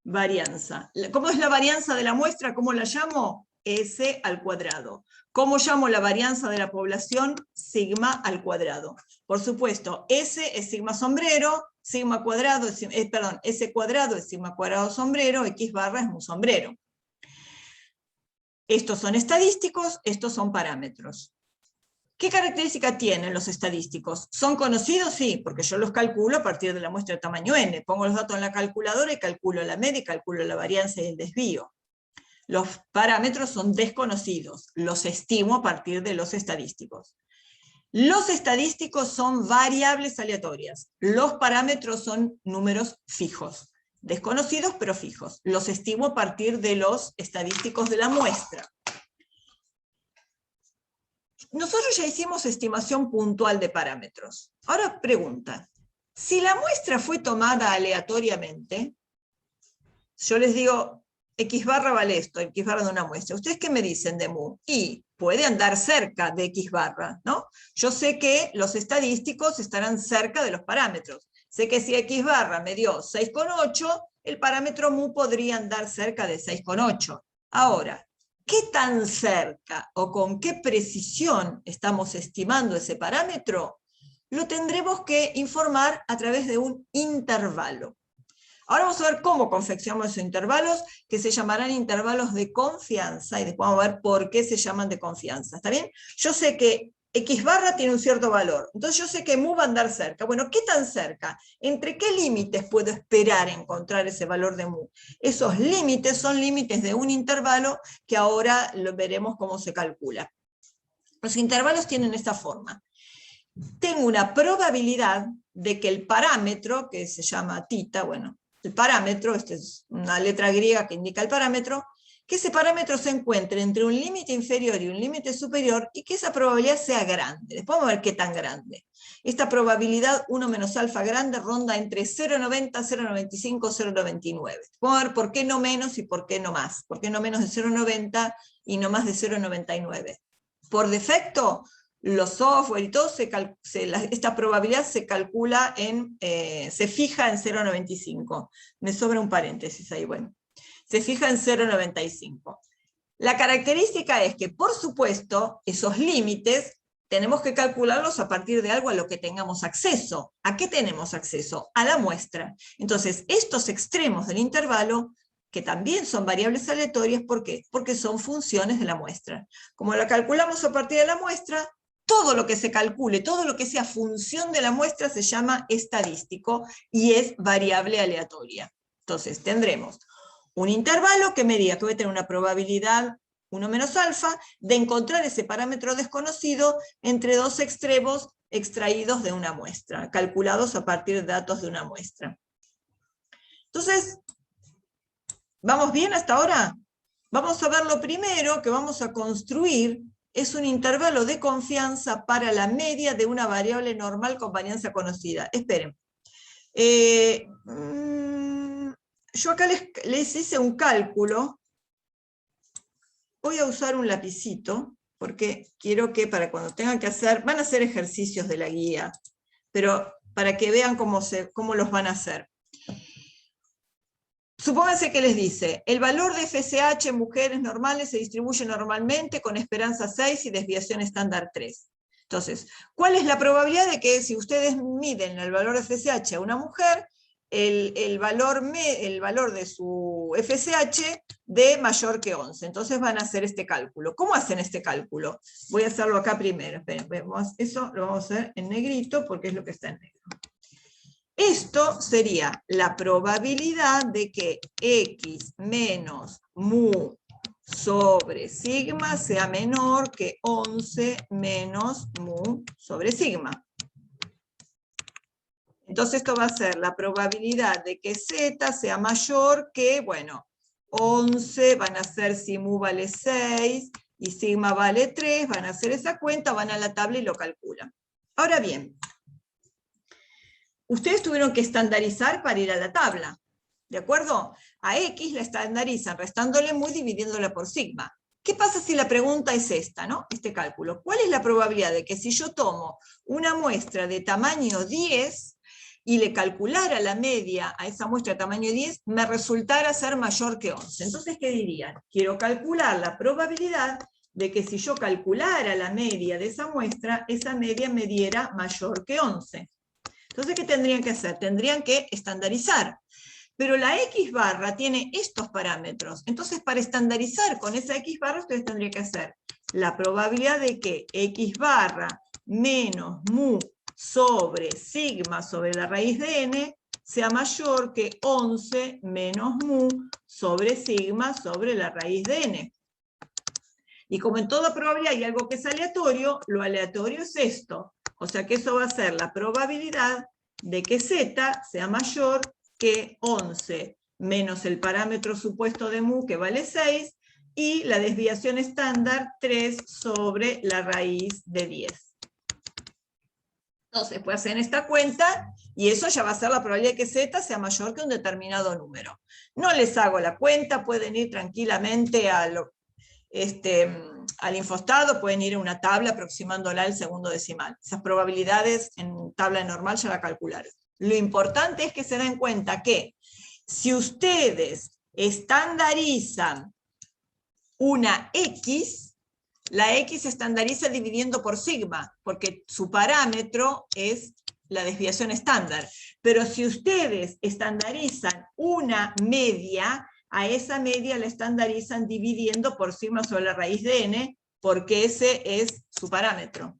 Varianza. ¿Cómo es la varianza de la muestra? ¿Cómo la llamo? S al cuadrado. ¿Cómo llamo la varianza de la población? Sigma al cuadrado. Por supuesto, S es sigma sombrero, sigma cuadrado es, S cuadrado es sigma cuadrado sombrero, X barra es mu sombrero. Estos son estadísticos, estos son parámetros. ¿Qué característica tienen los estadísticos? ¿Son conocidos? Sí, porque yo los calculo a partir de la muestra de tamaño n. Pongo los datos en la calculadora y calculo la media y calculo la varianza y el desvío. Los parámetros son desconocidos, los estimo a partir de los estadísticos. Los estadísticos son variables aleatorias, los parámetros son números fijos, desconocidos pero fijos. Los estimo a partir de los estadísticos de la muestra. Nosotros ya hicimos estimación puntual de parámetros. Ahora pregunta, si la muestra fue tomada aleatoriamente, yo les digo, X barra vale esto, X barra de una muestra. ¿Ustedes qué me dicen de mu? Y puede andar cerca de X barra, ¿no? Yo sé que los estadísticos estarán cerca de los parámetros. Sé que si X barra me dio 6,8, el parámetro mu podría andar cerca de 6,8. Ahora, ¿qué tan cerca o con qué precisión estamos estimando ese parámetro? Lo tendremos que informar a través de un intervalo. Ahora vamos a ver cómo confeccionamos esos intervalos, que se llamarán intervalos de confianza, y después vamos a ver por qué se llaman de confianza, ¿está bien? Yo sé que X barra tiene un cierto valor, entonces yo sé que mu va a andar cerca. Bueno, ¿qué tan cerca? ¿Entre qué límites puedo esperar encontrar ese valor de mu? Esos límites son límites de un intervalo que ahora lo veremos cómo se calcula. Los intervalos tienen esta forma. Tengo una probabilidad de que el parámetro, que se llama tita, bueno, el parámetro, esta es una letra griega que indica el parámetro, que ese parámetro se encuentre entre un límite inferior y un límite superior, y que esa probabilidad sea grande. Después vamos a ver qué tan grande. Esta probabilidad 1 menos alfa grande ronda entre 0,90, 0,95, 0,99. Vamos a ver por qué no menos y por qué no más. ¿Por qué no menos de 0,90 y no más de 0,99? Por defecto, los software y todo, esta probabilidad se calcula se fija en 0,95. Me sobra un paréntesis ahí, bueno. Se fija en 0,95. La característica es que, por supuesto, esos límites tenemos que calcularlos a partir de algo a lo que tengamos acceso. ¿A qué tenemos acceso? A la muestra. Entonces, estos extremos del intervalo, que también son variables aleatorias, ¿por qué? Porque son funciones de la muestra. Como la calculamos a partir de la muestra, todo lo que se calcule, todo lo que sea función de la muestra se llama estadístico y es variable aleatoria. Entonces tendremos un intervalo que me diga que voy a tener una probabilidad 1 menos alfa de encontrar ese parámetro desconocido entre dos extremos extraídos de una muestra, calculados a partir de datos de una muestra. Entonces, ¿vamos bien hasta ahora? Vamos a ver lo primero que vamos a construir. Es un intervalo de confianza para la media de una variable normal con varianza conocida. Esperen. Yo acá les hice un cálculo. Voy a usar un lapicito, porque quiero que para cuando tengan que hacer, van a hacer ejercicios de la guía, pero para que vean cómo los van a hacer. Supónganse que les dice, el valor de FSH en mujeres normales se distribuye normalmente con esperanza 6 y desviación estándar 3. Entonces, ¿cuál es la probabilidad de que si ustedes miden el valor de FSH a una mujer, el valor de su FSH dé mayor que 11? Entonces van a hacer este cálculo. ¿Cómo hacen este cálculo? Voy a hacerlo acá primero. Esperen, eso lo vamos a hacer en negrito porque es lo que está en negro. Esto sería la probabilidad de que X menos mu sobre sigma sea menor que 11 menos mu sobre sigma. Entonces esto va a ser la probabilidad de que Z sea mayor que, bueno, 11 van a ser si mu vale 6 y sigma vale 3, van a hacer esa cuenta, van a la tabla y lo calculan. Ahora bien, ustedes tuvieron que estandarizar para ir a la tabla, ¿de acuerdo? A X la estandarizan restándole mu y dividiéndola por sigma. ¿Qué pasa si la pregunta es esta, ¿no? Este cálculo. ¿Cuál es la probabilidad de que si yo tomo una muestra de tamaño 10 y le calculara la media a esa muestra de tamaño 10, me resultara ser mayor que 11? Entonces, ¿qué dirían? Quiero calcular la probabilidad de que si yo calculara la media de esa media me diera mayor que 11. Entonces, ¿qué tendrían que hacer? Tendrían que estandarizar. Pero la X barra tiene estos parámetros. Entonces, para estandarizar con esa X barra, ustedes tendrían que hacer la probabilidad de que X barra menos mu sobre sigma sobre la raíz de n sea mayor que 11 menos mu sobre sigma sobre la raíz de n. Y como en toda probabilidad hay algo que es aleatorio, lo aleatorio es esto. O sea que eso va a ser la probabilidad de que Z sea mayor que 11 menos el parámetro supuesto de mu, que vale 6, y la desviación estándar 3 sobre la raíz de 10. Entonces, pues hacen esta cuenta, y eso ya va a ser la probabilidad de que Z sea mayor que un determinado número. No les hago la cuenta, pueden ir tranquilamente al infostado, pueden ir a una tabla aproximándola al segundo decimal. Esas probabilidades en tabla normal ya la calcularon. Lo importante es que se den cuenta que si ustedes estandarizan una X, la X se estandariza dividiendo por sigma, porque su parámetro es la desviación estándar. Pero si ustedes estandarizan una media, a esa media la estandarizan dividiendo por sigma sobre la raíz de n, porque ese es su parámetro.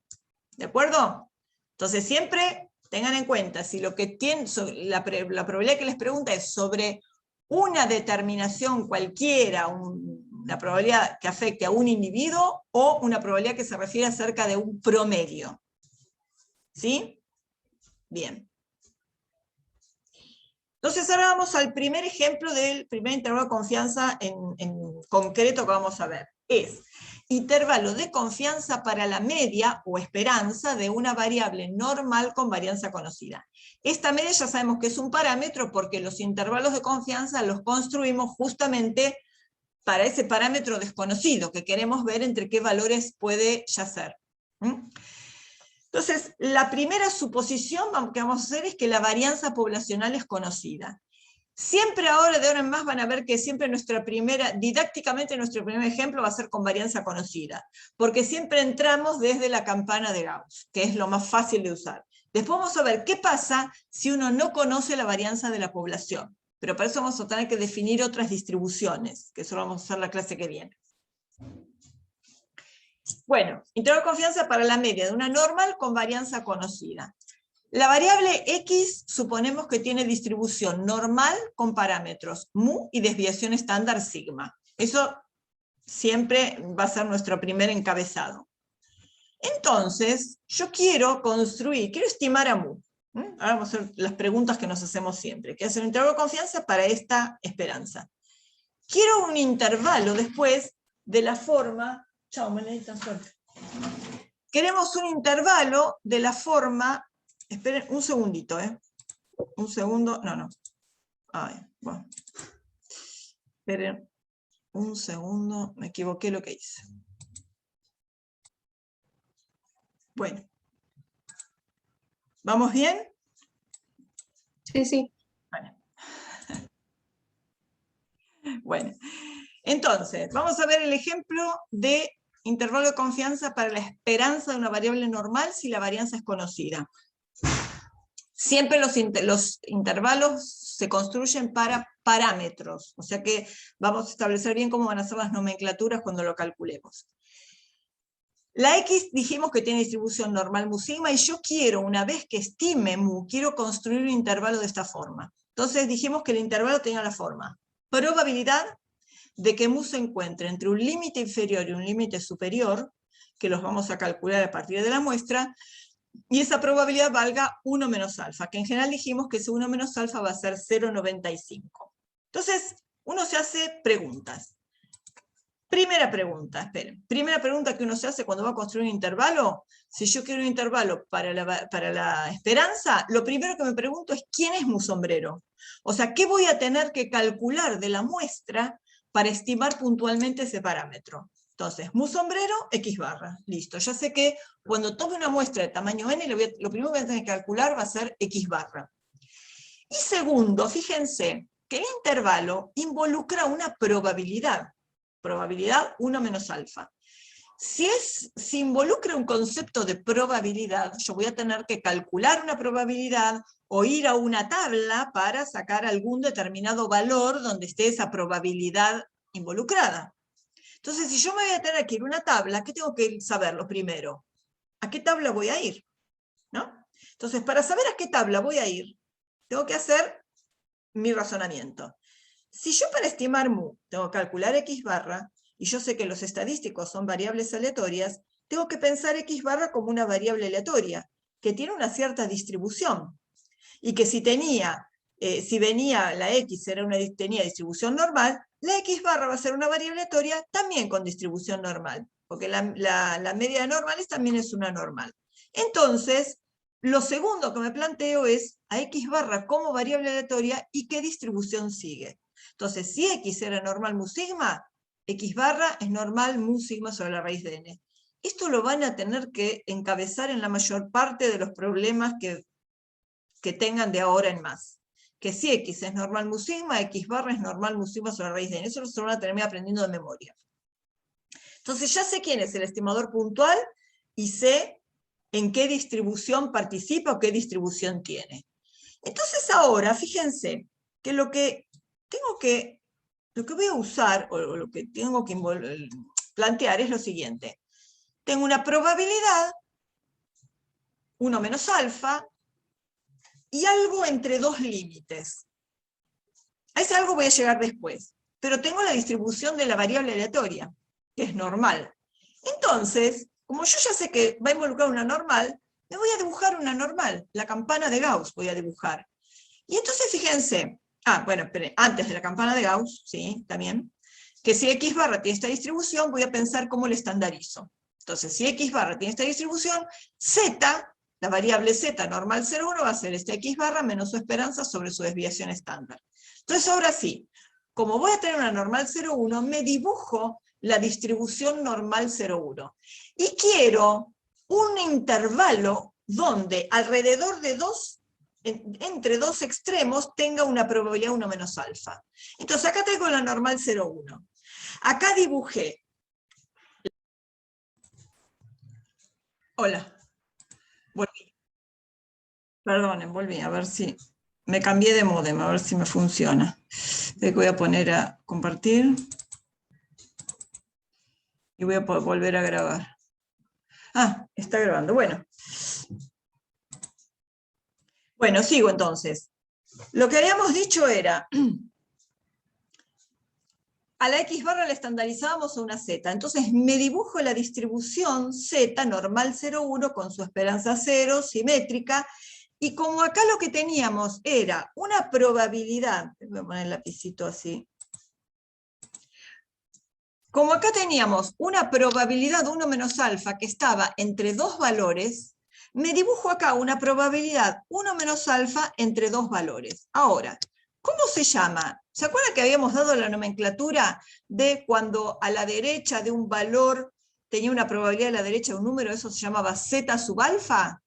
¿De acuerdo? Entonces siempre tengan en cuenta, si lo que tienen, la probabilidad que les pregunta es sobre una determinación cualquiera, una probabilidad que afecte a un individuo, o una probabilidad que se refiere acerca de un promedio. ¿Sí? Bien. Entonces ahora vamos al primer ejemplo del primer intervalo de confianza en concreto que vamos a ver. Es intervalo de confianza para la media o esperanza de una variable normal con varianza conocida. Esta media ya sabemos que es un parámetro porque los intervalos de confianza los construimos justamente para ese parámetro desconocido que queremos ver entre qué valores puede yacer. Entonces, la primera suposición que vamos a hacer es que la varianza poblacional es conocida. Siempre de ahora en más van a ver que siempre didácticamente nuestro primer ejemplo va a ser con varianza conocida, porque siempre entramos desde la campana de Gauss, que es lo más fácil de usar. Después vamos a ver qué pasa si uno no conoce la varianza de la población, pero para eso vamos a tener que definir otras distribuciones, que eso lo vamos a hacer la clase que viene. Bueno, intervalo de confianza para la media de una normal con varianza conocida. La variable X suponemos que tiene distribución normal con parámetros mu y desviación estándar sigma. Eso siempre va a ser nuestro primer encabezado. Entonces, yo quiero estimar a mu. Ahora vamos a hacer las preguntas que nos hacemos siempre. Quiero hacer un intervalo de confianza para esta esperanza. Quiero un intervalo después de la forma... Chao, me leí tan fuerte. Queremos un intervalo de la forma... Esperen un segundito, Un segundo, no. Ay, bueno. Esperen un segundo, me equivoqué lo que hice. Bueno. ¿Vamos bien? Sí, sí. Bueno. Entonces, vamos a ver el ejemplo de intervalo de confianza para la esperanza de una variable normal si la varianza es conocida. Siempre los intervalos se construyen para parámetros, o sea que vamos a establecer bien cómo van a ser las nomenclaturas cuando lo calculemos. La X dijimos que tiene distribución normal mu sigma, y yo quiero, una vez que estime mu, quiero construir un intervalo de esta forma. Entonces dijimos que el intervalo tenía la forma: probabilidad de que mu se encuentre entre un límite inferior y un límite superior, que los vamos a calcular a partir de la muestra, y esa probabilidad valga 1 menos alfa, que en general dijimos que ese 1 menos alfa va a ser 0,95. Entonces, uno se hace preguntas. Primera pregunta que uno se hace cuando va a construir un intervalo: si yo quiero un intervalo para la esperanza, lo primero que me pregunto es ¿quién es mu sombrero? O sea, ¿qué voy a tener que calcular de la muestra para estimar puntualmente ese parámetro? Entonces, mu sombrero, X barra. Listo, ya sé que cuando tome una muestra de tamaño n, lo primero que voy a tener que calcular va a ser X barra. Y segundo, fíjense que el intervalo involucra una probabilidad. Probabilidad 1 menos alfa. Si involucra un concepto de probabilidad, yo voy a tener que calcular una probabilidad o ir a una tabla para sacar algún determinado valor donde esté esa probabilidad involucrada. Entonces, si yo me voy a tener que ir a una tabla, ¿qué tengo que saber lo primero? ¿A qué tabla voy a ir? ¿No? Entonces, para saber a qué tabla voy a ir, tengo que hacer mi razonamiento. Si yo para estimar mu tengo que calcular X barra, y yo sé que los estadísticos son variables aleatorias, tengo que pensar X barra como una variable aleatoria, que tiene una cierta distribución, y que si venía la X tenía distribución normal, la X barra va a ser una variable aleatoria también con distribución normal, porque la media de normales también es una normal. Entonces, lo segundo que me planteo es a x barra como variable aleatoria y qué distribución sigue. Entonces, si x era normal mu sigma, x barra es normal mu sigma sobre la raíz de n. Esto lo van a tener que encabezar en la mayor parte de los problemas que tengan de ahora en más. Que si x es normal mu sigma, x barra es normal mu sigma sobre la raíz de n. Eso se lo van a terminar aprendiendo de memoria. Entonces ya sé quién es el estimador puntual y sé en qué distribución participa o qué distribución tiene. Entonces ahora, fíjense, que lo que voy a usar, o lo que tengo que plantear es lo siguiente. Tengo una probabilidad, 1 menos alfa, y algo entre dos límites. A ese algo voy a llegar después, pero tengo la distribución de la variable aleatoria, que es normal. Entonces, como yo ya sé que va a involucrar una normal, me voy a dibujar una normal, la campana de Gauss voy a dibujar. Y entonces fíjense, bueno, esperen, antes de la campana de Gauss, sí, también, que si x barra tiene esta distribución, voy a pensar cómo le estandarizo. Entonces, si x barra tiene esta distribución, z, la variable z normal 0,1 va a ser este x barra menos su esperanza sobre su desviación estándar. Entonces, ahora sí, como voy a tener una normal 0,1, me dibujo la distribución normal 0,1. Y quiero un intervalo donde alrededor de entre dos extremos tenga una probabilidad 1 menos alfa. Entonces acá tengo la normal 0,1. Acá dibujé. Hola. Volví. Perdonen, volví, a ver si... Me cambié de módem, a ver si me funciona. Voy a poner a compartir. Y voy a volver a grabar. Está grabando, bueno. Bueno, sigo entonces. Lo que habíamos dicho era, a la x barra la estandarizábamos a una z, entonces me dibujo la distribución z normal 0,1 con su esperanza 0, simétrica, y como acá lo que teníamos era una probabilidad, voy a poner el lapicito así, como acá teníamos una probabilidad 1 menos alfa que estaba entre dos valores, me dibujo acá una probabilidad 1 menos alfa entre dos valores. Ahora, ¿cómo se llama? ¿Se acuerdan que habíamos dado la nomenclatura de cuando a la derecha de un valor tenía una probabilidad a la derecha de un número, eso se llamaba z sub alfa?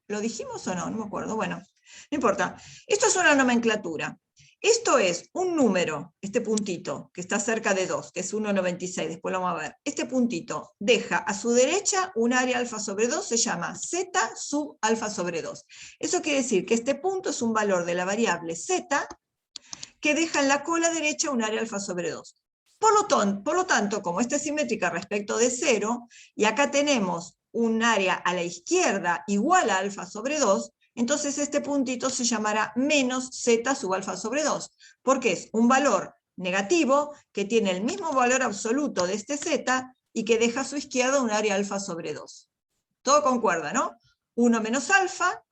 ¿Lo dijimos o no? No me acuerdo. Bueno, no importa. Esto es una nomenclatura. Esto es un número, este puntito, que está cerca de 2, que es 1,96, después lo vamos a ver. Este puntito deja a su derecha un área alfa sobre 2, se llama z sub alfa sobre 2. Eso quiere decir que este punto es un valor de la variable z que deja en la cola derecha un área alfa sobre 2. Por lo tanto, como esta es simétrica respecto de 0, y acá tenemos un área a la izquierda igual a alfa sobre 2, entonces este puntito se llamará menos z sub alfa sobre 2, porque es un valor negativo que tiene el mismo valor absoluto de este z y que deja a su izquierda un área alfa sobre 2. Todo concuerda, ¿no? 1 menos alfa,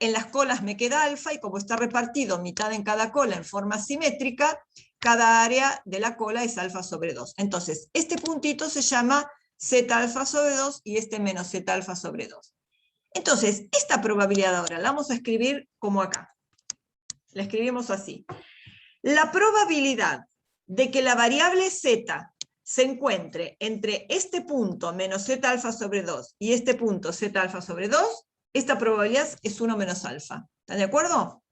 en las colas me queda alfa, y como está repartido mitad en cada cola en forma simétrica, cada área de la cola es alfa sobre 2. Entonces, este puntito se llama z alfa sobre 2 y este menos z alfa sobre 2. Entonces, esta probabilidad ahora la vamos a escribir como acá. La escribimos así. La probabilidad de que la variable z se encuentre entre este punto menos z alfa sobre 2 y este punto z alfa sobre 2, esta probabilidad es 1 menos alfa. ¿Están de acuerdo?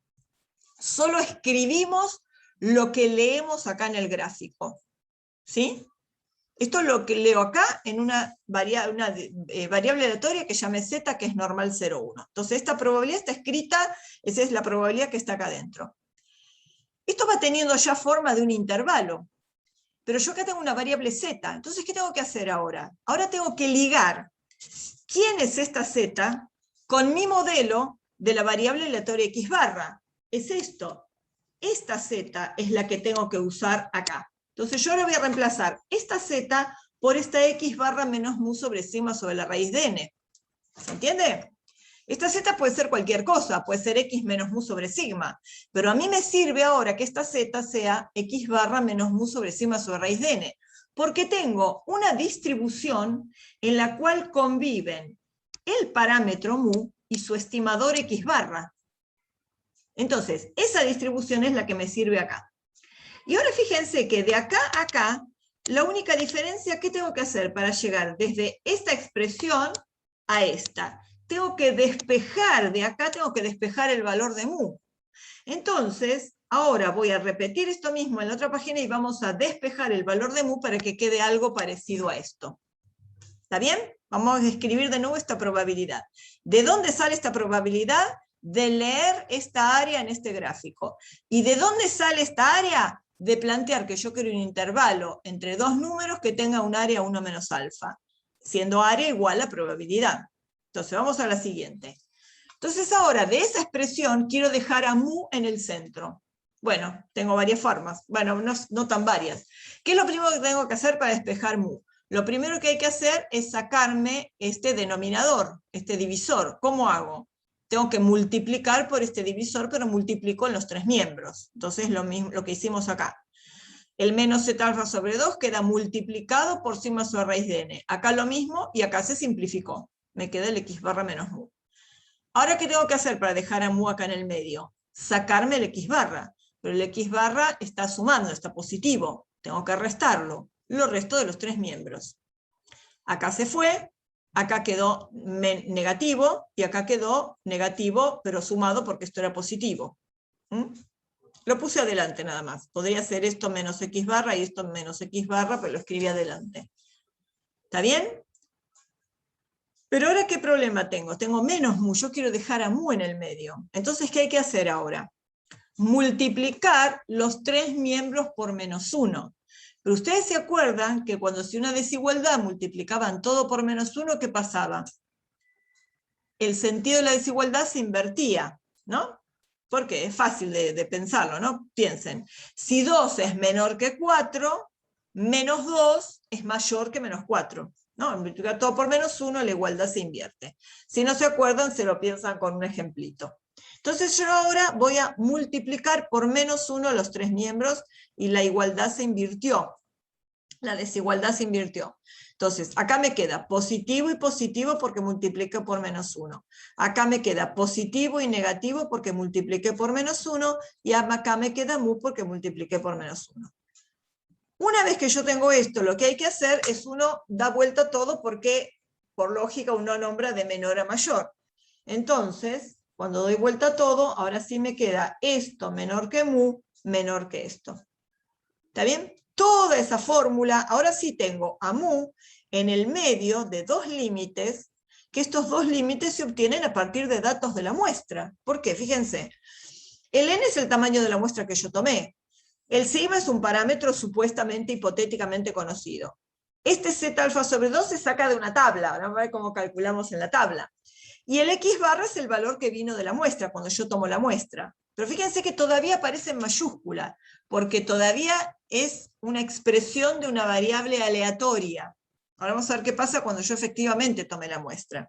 Solo escribimos lo que leemos acá en el gráfico. ¿Sí? Esto es lo que leo acá en una variable aleatoria que llame z, que es normal 0,1. Entonces esta probabilidad está escrita, esa es la probabilidad que está acá adentro. Esto va teniendo ya forma de un intervalo, pero yo acá tengo una variable z, entonces ¿qué tengo que hacer ahora? Ahora tengo que ligar quién es esta z con mi modelo de la variable aleatoria x barra. Es esto. Esta z es la que tengo que usar acá. Entonces yo ahora voy a reemplazar esta z por esta x barra menos mu sobre sigma sobre la raíz de n. ¿Se entiende? Esta z puede ser cualquier cosa, puede ser x menos mu sobre sigma, pero a mí me sirve ahora que esta z sea x barra menos mu sobre sigma sobre raíz de n, porque tengo una distribución en la cual conviven el parámetro mu y su estimador X barra. Entonces, esa distribución es la que me sirve acá. Y ahora fíjense que de acá a acá, la única diferencia, ¿qué tengo que hacer para llegar desde esta expresión a esta? Tengo que despejar, de acá tengo que despejar el valor de mu. Entonces, ahora voy a repetir esto mismo en la otra página y vamos a despejar el valor de mu para que quede algo parecido a esto. ¿Está bien? Vamos a escribir de nuevo esta probabilidad. ¿De dónde sale esta probabilidad? De leer esta área en este gráfico. ¿Y de dónde sale esta área? De plantear que yo quiero un intervalo entre dos números que tenga un área 1 menos alfa, siendo área igual a probabilidad. Entonces vamos a la siguiente. Entonces ahora de esa expresión quiero dejar a mu en el centro. Bueno, tengo varias formas. Bueno, no tan varias. ¿Qué es lo primero que tengo que hacer para despejar mu? Lo primero que hay que hacer es sacarme este denominador, este divisor. ¿Cómo hago? Tengo que multiplicar por este divisor, pero multiplico en los tres miembros. Entonces lo mismo, lo que hicimos acá. El menos z alfa sobre 2 queda multiplicado por sigma sobre raíz de n. Acá lo mismo y acá se simplificó. Me queda el x barra menos mu. Ahora, ¿qué tengo que hacer para dejar a mu acá en el medio? Sacarme el x barra. Pero el x barra está sumando, está positivo. Tengo que restarlo. Lo resto de los tres miembros. Acá se fue. Acá quedó negativo, y acá quedó negativo, pero sumado porque esto era positivo. Lo puse adelante nada más. Podría ser esto menos x barra y esto menos x barra, pero lo escribí adelante. ¿Está bien? Pero ahora, ¿qué problema tengo? Tengo menos mu, yo quiero dejar a mu en el medio. Entonces, ¿qué hay que hacer ahora? Multiplicar los tres miembros por menos 1. Pero ustedes se acuerdan que cuando hacía una desigualdad multiplicaban todo por menos 1, ¿qué pasaba? El sentido de la desigualdad se invertía, ¿no? Porque es fácil de pensarlo, ¿no? Piensen, si 2 es menor que 4, menos 2 es mayor que menos 4. ¿No? Multiplicar todo por menos 1, la igualdad se invierte. Si no se acuerdan, se lo piensan con un ejemplito. Entonces yo ahora voy a multiplicar por menos 1 los tres miembros y la igualdad se invirtió. La desigualdad se invirtió. Entonces, acá me queda positivo y positivo porque multipliqué por menos 1. Acá me queda positivo y negativo porque multipliqué por menos 1. Y acá me queda mu porque multipliqué por menos 1. Una vez que yo tengo esto, lo que hay que hacer es uno da vuelta todo porque, por lógica, uno nombra de menor a mayor. Entonces, cuando doy vuelta a todo, ahora sí me queda esto menor que mu, menor que esto. ¿Está bien? Toda esa fórmula, ahora sí tengo a mu en el medio de dos límites, que estos dos límites se obtienen a partir de datos de la muestra. ¿Por qué? Fíjense, el n es el tamaño de la muestra que yo tomé. El sigma es un parámetro supuestamente, hipotéticamente conocido. Este z alfa sobre 2 se saca de una tabla, ahora vamos a ver cómo calculamos en la tabla. Y el x barra es el valor que vino de la muestra, cuando yo tomo la muestra. Pero fíjense que todavía aparece en mayúscula, porque todavía es una expresión de una variable aleatoria. Ahora vamos a ver qué pasa cuando yo efectivamente tome la muestra.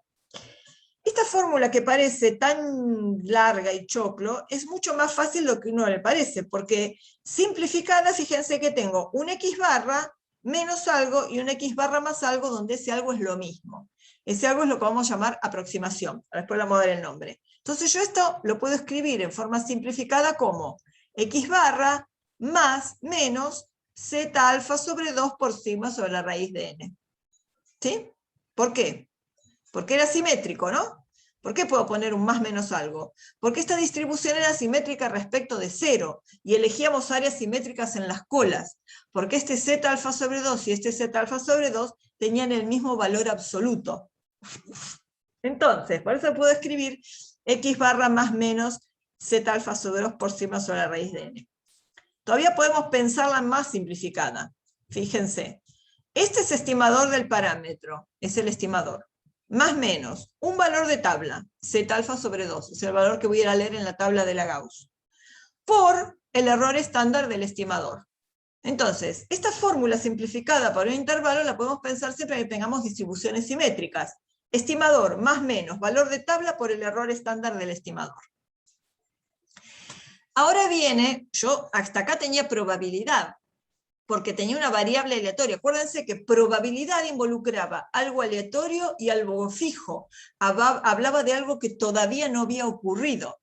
Esta fórmula que parece tan larga y choclo, es mucho más fácil de lo que uno le parece, porque simplificada, fíjense que tengo un x barra menos algo y un x barra más algo, donde ese algo es lo mismo. Ese algo es lo que vamos a llamar aproximación. Después le vamos a dar el nombre. Entonces yo esto lo puedo escribir en forma simplificada como x barra más menos z alfa sobre 2 por sigma sobre la raíz de n. ¿Sí? ¿Por qué? Porque era simétrico, ¿no? ¿Por qué puedo poner un más menos algo? Porque esta distribución era simétrica respecto de 0, y elegíamos áreas simétricas en las colas, porque este z alfa sobre 2 y este z alfa sobre 2 tenían el mismo valor absoluto. Entonces, por eso puedo escribir x barra más menos z alfa sobre 2 por sigma sobre la raíz de n. Todavía podemos pensarla más simplificada. Fíjense, este es estimador del parámetro, es el estimador. Más menos, un valor de tabla, z alfa sobre 2, es el valor que voy a ir a leer en la tabla de la Gauss, por el error estándar del estimador. Entonces, esta fórmula simplificada para un intervalo la podemos pensar siempre que tengamos distribuciones simétricas. Estimador más menos valor de tabla por el error estándar del estimador. Ahora viene, yo hasta acá tenía probabilidad. porque tenía una variable aleatoria. Acuérdense que probabilidad involucraba algo aleatorio y algo fijo. Hablaba de algo que todavía no había ocurrido.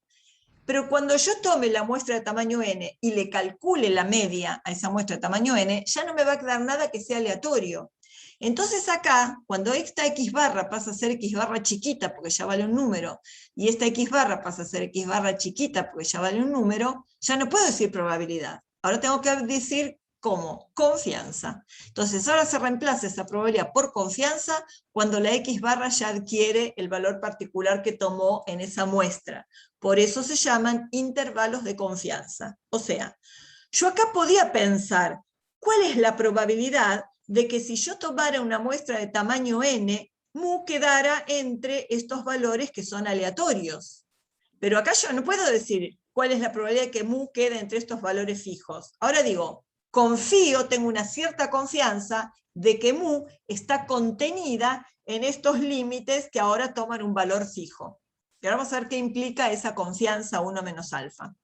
Pero cuando yo tome la muestra de tamaño n y le calcule la media a esa muestra de tamaño n, ya no me va a quedar nada que sea aleatorio. Entonces acá, cuando esta x barra pasa a ser x barra chiquita, porque ya vale un número, y esta x barra pasa a ser x barra chiquita, porque ya vale un número, ya no puedo decir probabilidad. Ahora tengo que decir ¿cómo? Confianza. Entonces ahora se reemplaza esa probabilidad por confianza cuando la x barra ya adquiere el valor particular que tomó en esa muestra. Por eso se llaman intervalos de confianza. O sea, yo acá podía pensar, ¿cuál es la probabilidad de que si yo tomara una muestra de tamaño n, mu quedara entre estos valores que son aleatorios? Pero acá yo no puedo decir cuál es la probabilidad de que mu quede entre estos valores fijos. Ahora digo, confío, tengo una cierta confianza de que mu está contenida en estos límites que ahora toman un valor fijo. Y ahora vamos a ver qué implica esa confianza 1 menos alfa.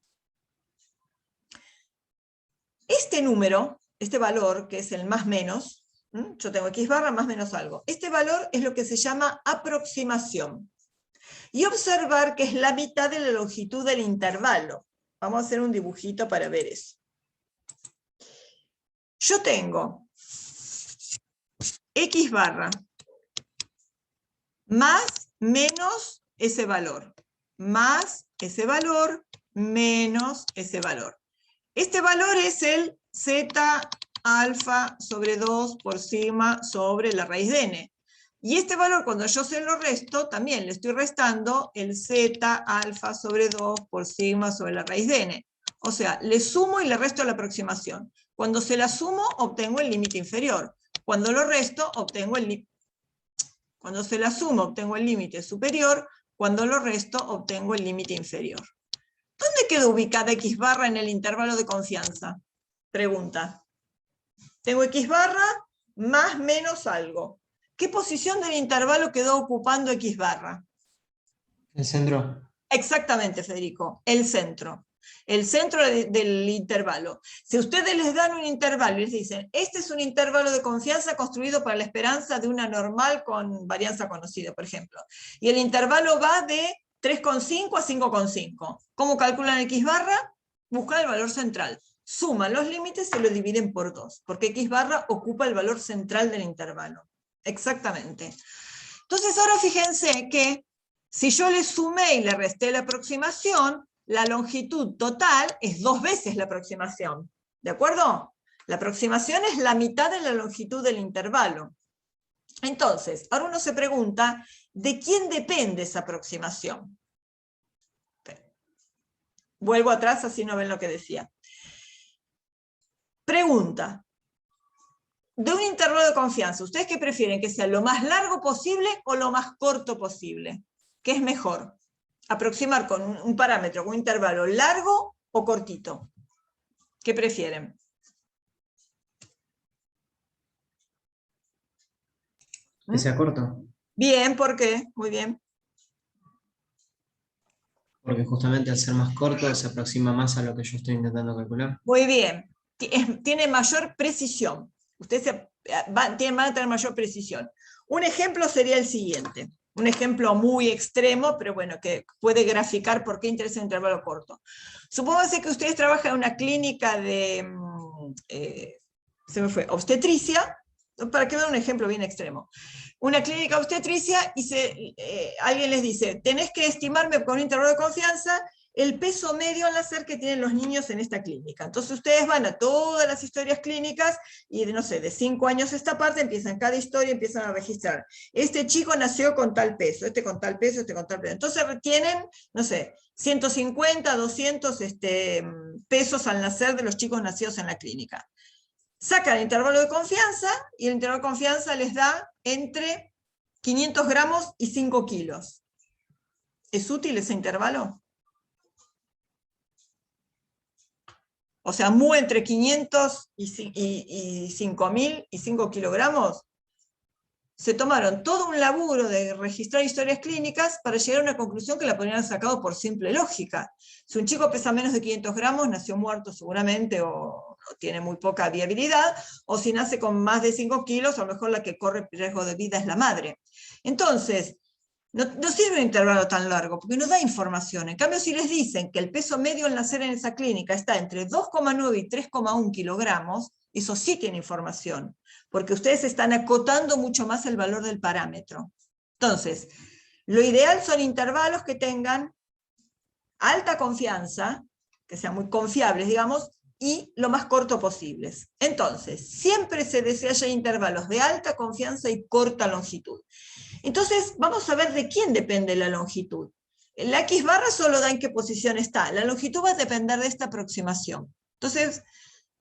Este número, este valor, que es el más menos, yo tengo x barra más menos algo, este valor es lo que se llama aproximación. Y observar que es la mitad de la longitud del intervalo. Vamos a hacer un dibujito para ver eso. Yo tengo x barra más menos ese valor, más ese valor, menos ese valor. Este valor es el z alfa sobre 2 por sigma sobre la raíz de n. Y este valor, cuando yo se lo resto, también le estoy restando el z alfa sobre 2 por sigma sobre la raíz de n. O sea, le sumo y le resto la aproximación. Cuando se la sumo, obtengo el límite inferior. Cuando lo resto, obtengo el límite. Cuando se la sumo, obtengo el límite superior. Cuando lo resto, obtengo el límite inferior. ¿Dónde queda ubicada x barra en el intervalo de confianza? Pregunta. Tengo x barra más menos algo. ¿Qué posición del intervalo quedó ocupando x barra? El centro. Exactamente, Federico, el centro. El centro del intervalo. Si ustedes les dan un intervalo y les dicen, este es un intervalo de confianza construido para la esperanza de una normal con varianza conocida, por ejemplo. Y el intervalo va de 3,5 a 5,5. ¿Cómo calculan x barra? Buscan el valor central. Suman los límites y lo dividen por 2, porque x barra ocupa el valor central del intervalo. Exactamente. Entonces ahora fíjense que si yo le sumé y le resté la aproximación, la longitud total es 2 veces la aproximación. ¿De acuerdo? La aproximación es la mitad de la longitud del intervalo. Entonces, ahora uno se pregunta, ¿de quién depende esa aproximación? Vuelvo atrás, así no ven lo que decía. Pregunta. De un intervalo de confianza, ¿ustedes qué prefieren? ¿Que sea lo más largo posible o lo más corto posible? ¿Qué es mejor? ¿Aproximar con un parámetro, con un intervalo largo o cortito? ¿Qué prefieren? Que sea corto. Bien, ¿por qué? Muy bien. Porque justamente al ser más corto se aproxima más a lo que yo estoy intentando calcular. Muy bien. Tiene mayor precisión. Ustedes van a tener mayor precisión. Un ejemplo sería el siguiente. Un ejemplo muy extremo, pero bueno, que puede graficar por qué interesa el intervalo corto. Supónganse que ustedes trabajan en una clínica de obstetricia, para que vean un ejemplo bien extremo. Una clínica obstetricia y alguien les dice, tenés que estimarme con un intervalo de confianza el peso medio al nacer que tienen los niños en esta clínica. Entonces ustedes van a todas las historias clínicas y no sé, de 5 años a esta parte empiezan cada historia, empiezan a registrar. Este chico nació con tal peso, este con tal peso, este con tal peso. Entonces tienen, no sé, 150, 200 pesos al nacer de los chicos nacidos en la clínica. Sacan el intervalo de confianza y el intervalo de confianza les da entre 500 gramos y 5 kilos. ¿Es útil ese intervalo? O sea, mu entre 500 y 5.000 y 5 kilogramos. Se tomaron todo un laburo de registrar historias clínicas para llegar a una conclusión que la podrían haber sacado por simple lógica. Si un chico pesa menos de 500 gramos, nació muerto seguramente, o tiene muy poca viabilidad, o si nace con más de 5 kilos, a lo mejor la que corre riesgo de vida es la madre. Entonces, no sirve un intervalo tan largo, porque no da información. En cambio, si les dicen que el peso medio al nacer en esa clínica está entre 2,9 y 3,1 kilogramos, eso sí tiene información, porque ustedes están acotando mucho más el valor del parámetro. Entonces, lo ideal son intervalos que tengan alta confianza, que sean muy confiables, digamos, y lo más corto posibles. Entonces, siempre se desea intervalos de alta confianza y corta longitud. Entonces, vamos a ver de quién depende la longitud. La X barra solo da en qué posición está. La longitud va a depender de esta aproximación. Entonces,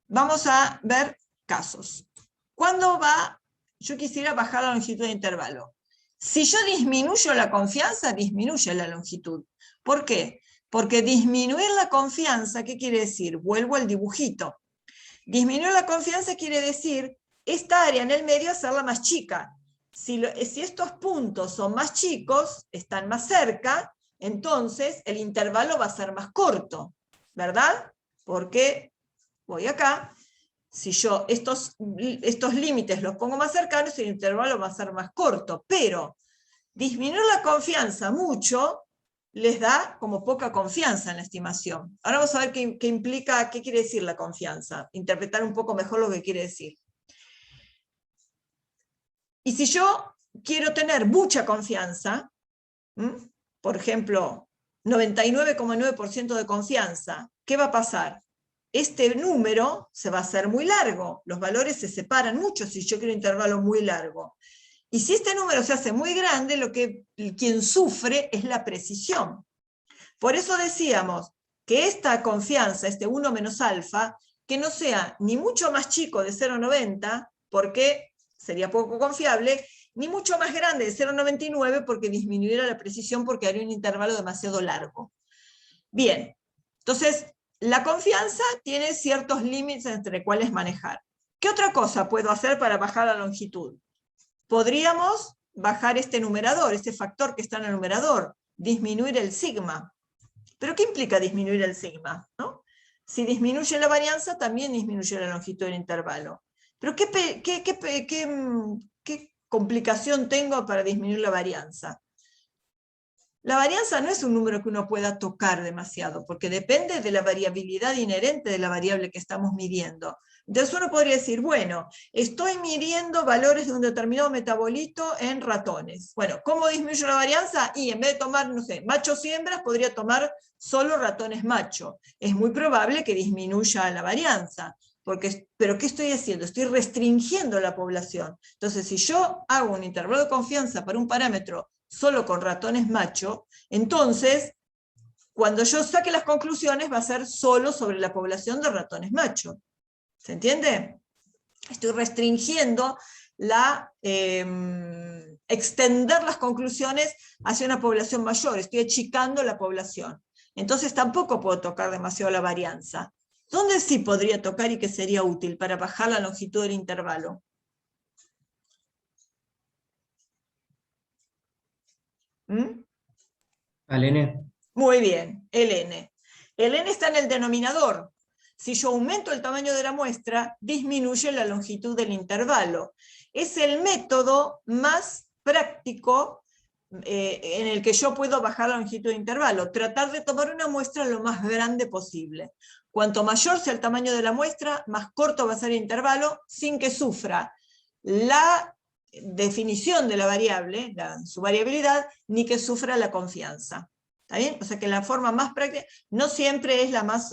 vamos a ver casos. ¿Cuándo yo quisiera bajar la longitud de intervalo? Si yo disminuyo la confianza, disminuye la longitud. ¿Por qué? Porque disminuir la confianza, ¿qué quiere decir? Vuelvo al dibujito. Disminuir la confianza quiere decir esta área en el medio hacerla más chica. Si estos puntos son más chicos, están más cerca, entonces el intervalo va a ser más corto, ¿verdad? Porque voy acá, si yo estos límites los pongo más cercanos, el intervalo va a ser más corto, pero disminuir la confianza mucho les da como poca confianza en la estimación. Ahora vamos a ver qué implica, qué quiere decir la confianza, interpretar un poco mejor lo que quiere decir. Y si yo quiero tener mucha confianza, por ejemplo, 99,9% de confianza, ¿qué va a pasar? Este número se va a hacer muy largo, los valores se separan mucho si yo quiero un intervalo muy largo. Y si este número se hace muy grande, quien sufre es la precisión. Por eso decíamos que esta confianza, este 1 menos alfa, que no sea ni mucho más chico de 0,90, porque sería poco confiable, ni mucho más grande de 0,99 porque disminuyera la precisión porque haría un intervalo demasiado largo. Bien, entonces la confianza tiene ciertos límites entre cuales manejar. ¿Qué otra cosa puedo hacer para bajar la longitud? Podríamos bajar este numerador, este factor que está en el numerador, disminuir el sigma. ¿Pero qué implica disminuir el sigma? ¿No? Si disminuye la varianza, también disminuye la longitud del intervalo. Pero ¿qué complicación tengo para disminuir la varianza? La varianza no es un número que uno pueda tocar demasiado, porque depende de la variabilidad inherente de la variable que estamos midiendo. Entonces uno podría decir, bueno, estoy midiendo valores de un determinado metabolito en ratones. Bueno, ¿cómo disminuyo la varianza? Y en vez de tomar, no sé, machos y hembras, podría tomar solo ratones macho. Es muy probable que disminuya la varianza. Pero ¿qué estoy haciendo? Estoy restringiendo la población. Entonces, si yo hago un intervalo de confianza para un parámetro solo con ratones macho, entonces, cuando yo saque las conclusiones, va a ser solo sobre la población de ratones macho. ¿Se entiende? Estoy restringiendo extender las conclusiones hacia una población mayor, estoy achicando la población. Entonces tampoco puedo tocar demasiado la varianza. ¿Dónde sí podría tocar y que sería útil para bajar la longitud del intervalo? Al N. Muy bien, el N. El N está en el denominador. Si yo aumento el tamaño de la muestra, disminuye la longitud del intervalo. Es el método más práctico en el que yo puedo bajar la longitud de intervalo. Tratar de tomar una muestra lo más grande posible. Cuanto mayor sea el tamaño de la muestra, más corto va a ser el intervalo, sin que sufra la definición de la variable, su variabilidad, ni que sufra la confianza. ¿Está bien? O sea que la forma más práctica no siempre es la más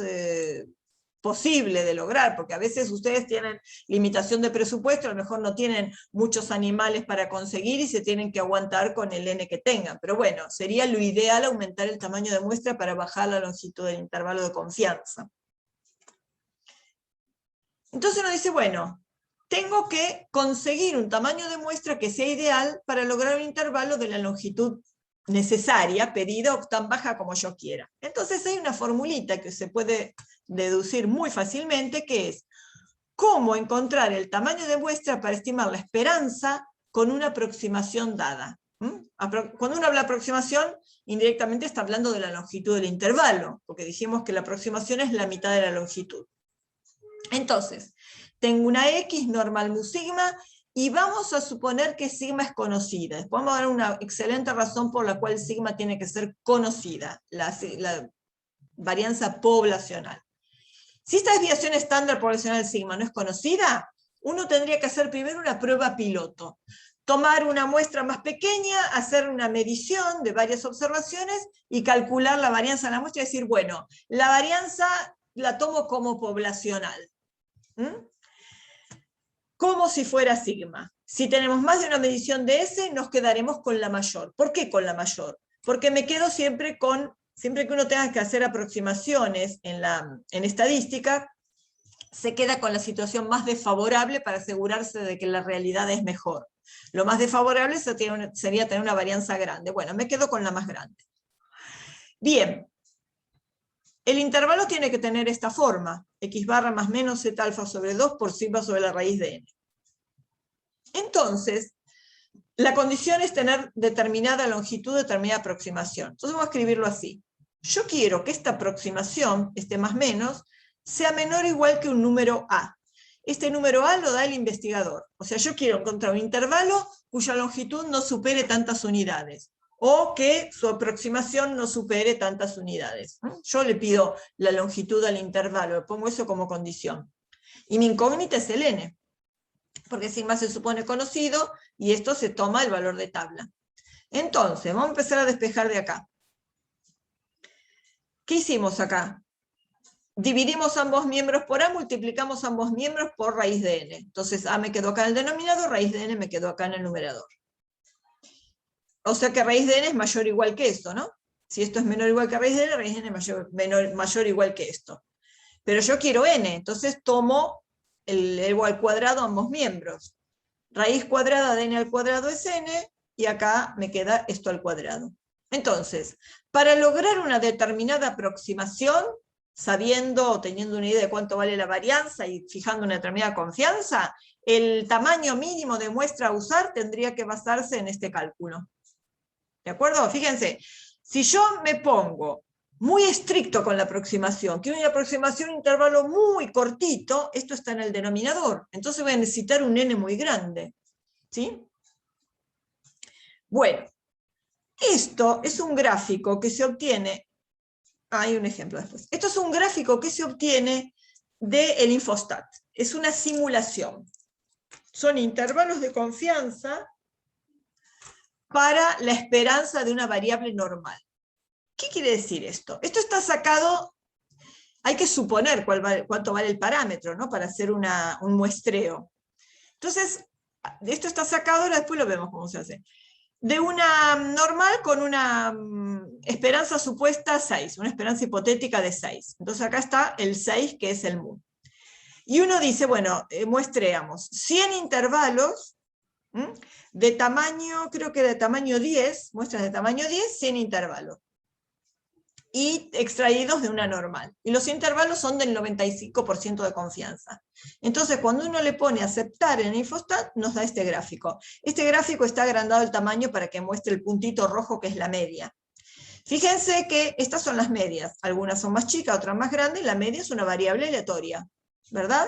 posible de lograr, porque a veces ustedes tienen limitación de presupuesto, a lo mejor no tienen muchos animales para conseguir y se tienen que aguantar con el N que tengan. Pero bueno, sería lo ideal aumentar el tamaño de muestra para bajar la longitud del intervalo de confianza. Entonces uno dice, bueno, tengo que conseguir un tamaño de muestra que sea ideal para lograr un intervalo de la longitud necesaria, pedida o tan baja como yo quiera. Entonces hay una formulita que se puede deducir muy fácilmente, que es cómo encontrar el tamaño de muestra para estimar la esperanza con una aproximación dada. Cuando uno habla de aproximación, indirectamente está hablando de la longitud del intervalo, porque dijimos que la aproximación es la mitad de la longitud. Entonces, tengo una X normal mu sigma, y vamos a suponer que sigma es conocida. Después vamos a dar una excelente razón por la cual sigma tiene que ser conocida, la varianza poblacional. Si esta desviación estándar poblacional sigma no es conocida, uno tendría que hacer primero una prueba piloto. Tomar una muestra más pequeña, hacer una medición de varias observaciones y calcular la varianza de la muestra y decir, bueno, la varianza la tomo como poblacional. Como si fuera sigma. Si tenemos más de una medición de S, nos quedaremos con la mayor. ¿Por qué con la mayor? Porque me quedo siempre que uno tenga que hacer aproximaciones en estadística, se queda con la situación más desfavorable para asegurarse de que la realidad es mejor. Lo más desfavorable sería tener una varianza grande. Bueno, me quedo con la más grande. Bien. El intervalo tiene que tener esta forma, x barra más menos z alfa sobre 2 por sigma sobre la raíz de n. Entonces, la condición es tener determinada longitud, determinada aproximación. Entonces vamos a escribirlo así. Yo quiero que esta aproximación, este más menos, sea menor o igual que un número a. Este número a lo da el investigador. O sea, yo quiero encontrar un intervalo cuya longitud no supere tantas unidades, o que su aproximación no supere tantas unidades. Yo le pido la longitud al intervalo, pongo eso como condición. Y mi incógnita es el n, porque sigma se supone conocido, y esto se toma el valor de tabla. Entonces, vamos a empezar a despejar de acá. ¿Qué hicimos acá? Dividimos ambos miembros por a, multiplicamos ambos miembros por raíz de n. Entonces a me quedó acá en el denominador, raíz de n me quedó acá en el numerador. O sea que raíz de n es mayor o igual que esto, ¿no? Si esto es menor o igual que raíz de n es mayor o igual que esto. Pero yo quiero n, entonces tomo elevo al cuadrado ambos miembros. Raíz cuadrada de n al cuadrado es n, y acá me queda esto al cuadrado. Entonces, para lograr una determinada aproximación, sabiendo o teniendo una idea de cuánto vale la varianza y fijando una determinada confianza, el tamaño mínimo de muestra a usar tendría que basarse en este cálculo. ¿De acuerdo? Fíjense, si yo me pongo muy estricto con la aproximación, quiero una aproximación, un intervalo muy cortito, esto está en el denominador, entonces voy a necesitar un n muy grande. ¿Sí? Bueno, esto es un gráfico que se obtiene, hay un ejemplo después, esto es un gráfico que se obtiene del Infostat, es una simulación, son intervalos de confianza para la esperanza de una variable normal. ¿Qué quiere decir esto? Esto está sacado, hay que suponer cuánto vale el parámetro, ¿no? Para hacer un muestreo. Entonces, esto está sacado, ahora después lo vemos cómo se hace. De una normal con una esperanza supuesta 6, una esperanza hipotética de 6. Entonces acá está el 6, que es el mu. Y uno dice, bueno, muestreamos 100 intervalos de tamaño, creo que de tamaño 10, muestras de tamaño 10, 100 intervalos. Y extraídos de una normal. Y los intervalos son del 95% de confianza. Entonces, cuando uno le pone aceptar en Infostat, nos da este gráfico. Este gráfico está agrandado el tamaño para que muestre el puntito rojo, que es la media. Fíjense que estas son las medias. Algunas son más chicas, otras más grandes. La media es una variable aleatoria, ¿verdad?